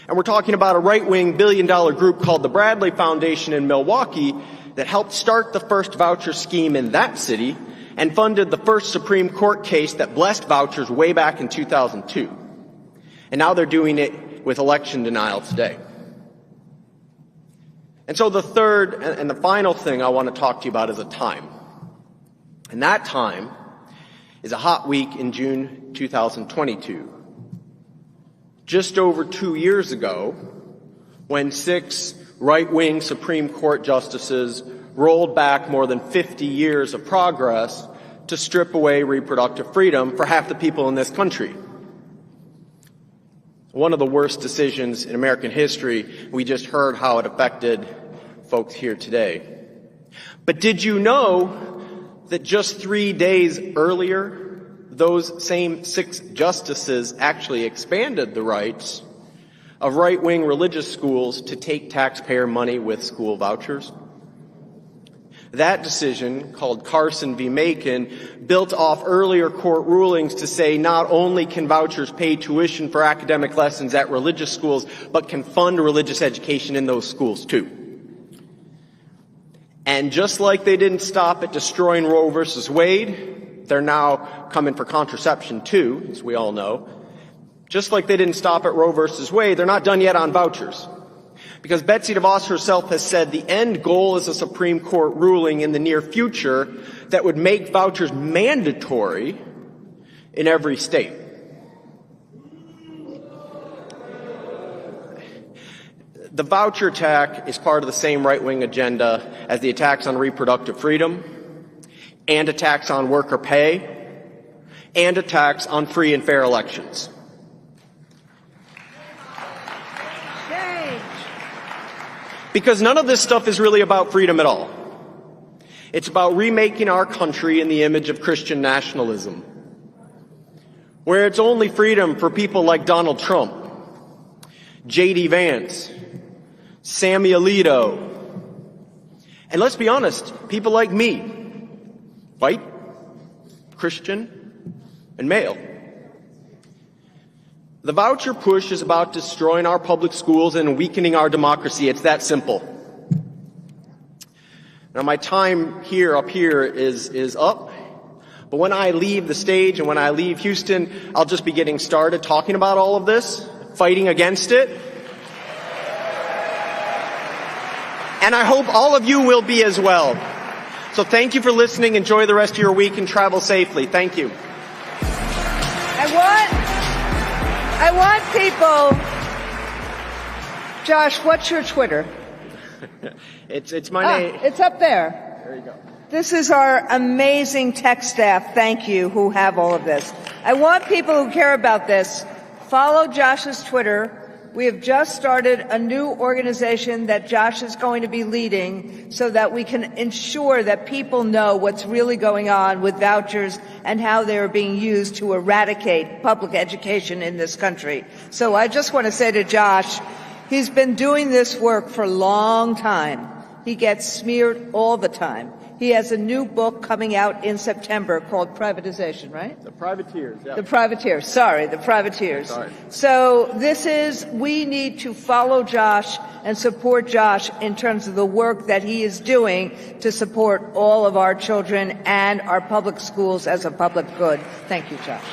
And we're talking about a right-wing billion-dollar group called the Bradley Foundation in Milwaukee that helped start the first voucher scheme in that city and funded the first Supreme Court case that blessed vouchers way back in 2002. And now they're doing it with election denial today. And so the third and the final thing I want to talk to you about is a time. And that time is a hot week in June 2022. Just over 2 years ago, when 6 right-wing Supreme Court justices rolled back more than 50 years of progress to strip away reproductive freedom for half the people in this country. One of the worst decisions in American history. We just heard how it affected folks here today. But did you know that just 3 days earlier, those same 6 justices actually expanded the rights of right-wing religious schools to take taxpayer money with school vouchers? That decision, called Carson v. Macon, built off earlier court rulings to say not only can vouchers pay tuition for academic lessons at religious schools, but can fund religious education in those schools too. And just like they didn't stop at destroying Roe versus Wade, they're now coming for contraception too, as we all know. Just like they didn't stop at Roe versus Wade, they're not done yet on vouchers. Because Betsy DeVos herself has said the end goal is a Supreme Court ruling in the near future that would make vouchers mandatory in every state. The voucher attack is part of the same right-wing agenda as the attacks on reproductive freedom, and attacks on worker pay, and attacks on free and fair elections. Because none of this stuff is really about freedom at all. It's about remaking our country in the image of Christian nationalism, where it's only freedom for people like Donald Trump, J.D. Vance, Sammy Alito, and let's be honest, people like me, white, Christian, and male. The voucher push is about destroying our public schools and weakening our democracy. It's that simple. Now, my time up here is up, but when I leave the stage and when I leave Houston, I'll just be getting started talking about all of this, fighting against it. And I hope all of you will be as well. So thank you for listening. Enjoy the rest of your week and travel safely. Thank you. I want people. Josh, what's your Twitter? It's my name. It's up there. There you go. This is our amazing tech staff, thank you, who have all of this. I want people who care about this, follow Josh's Twitter. We have just started a new organization that Josh is going to be leading so that we can ensure that people know what's really going on with vouchers and how they are being used to eradicate public education in this country. So I just want to say to Josh, he's been doing this work for a long time. He gets smeared all the time. He has a new book coming out in September called Privatization, right? The Privateers, yeah. The Privateers, sorry, the Privateers. Sorry. So we need to follow Josh and support Josh in terms of the work that he is doing to support all of our children and our public schools as a public good. Thank you, Josh.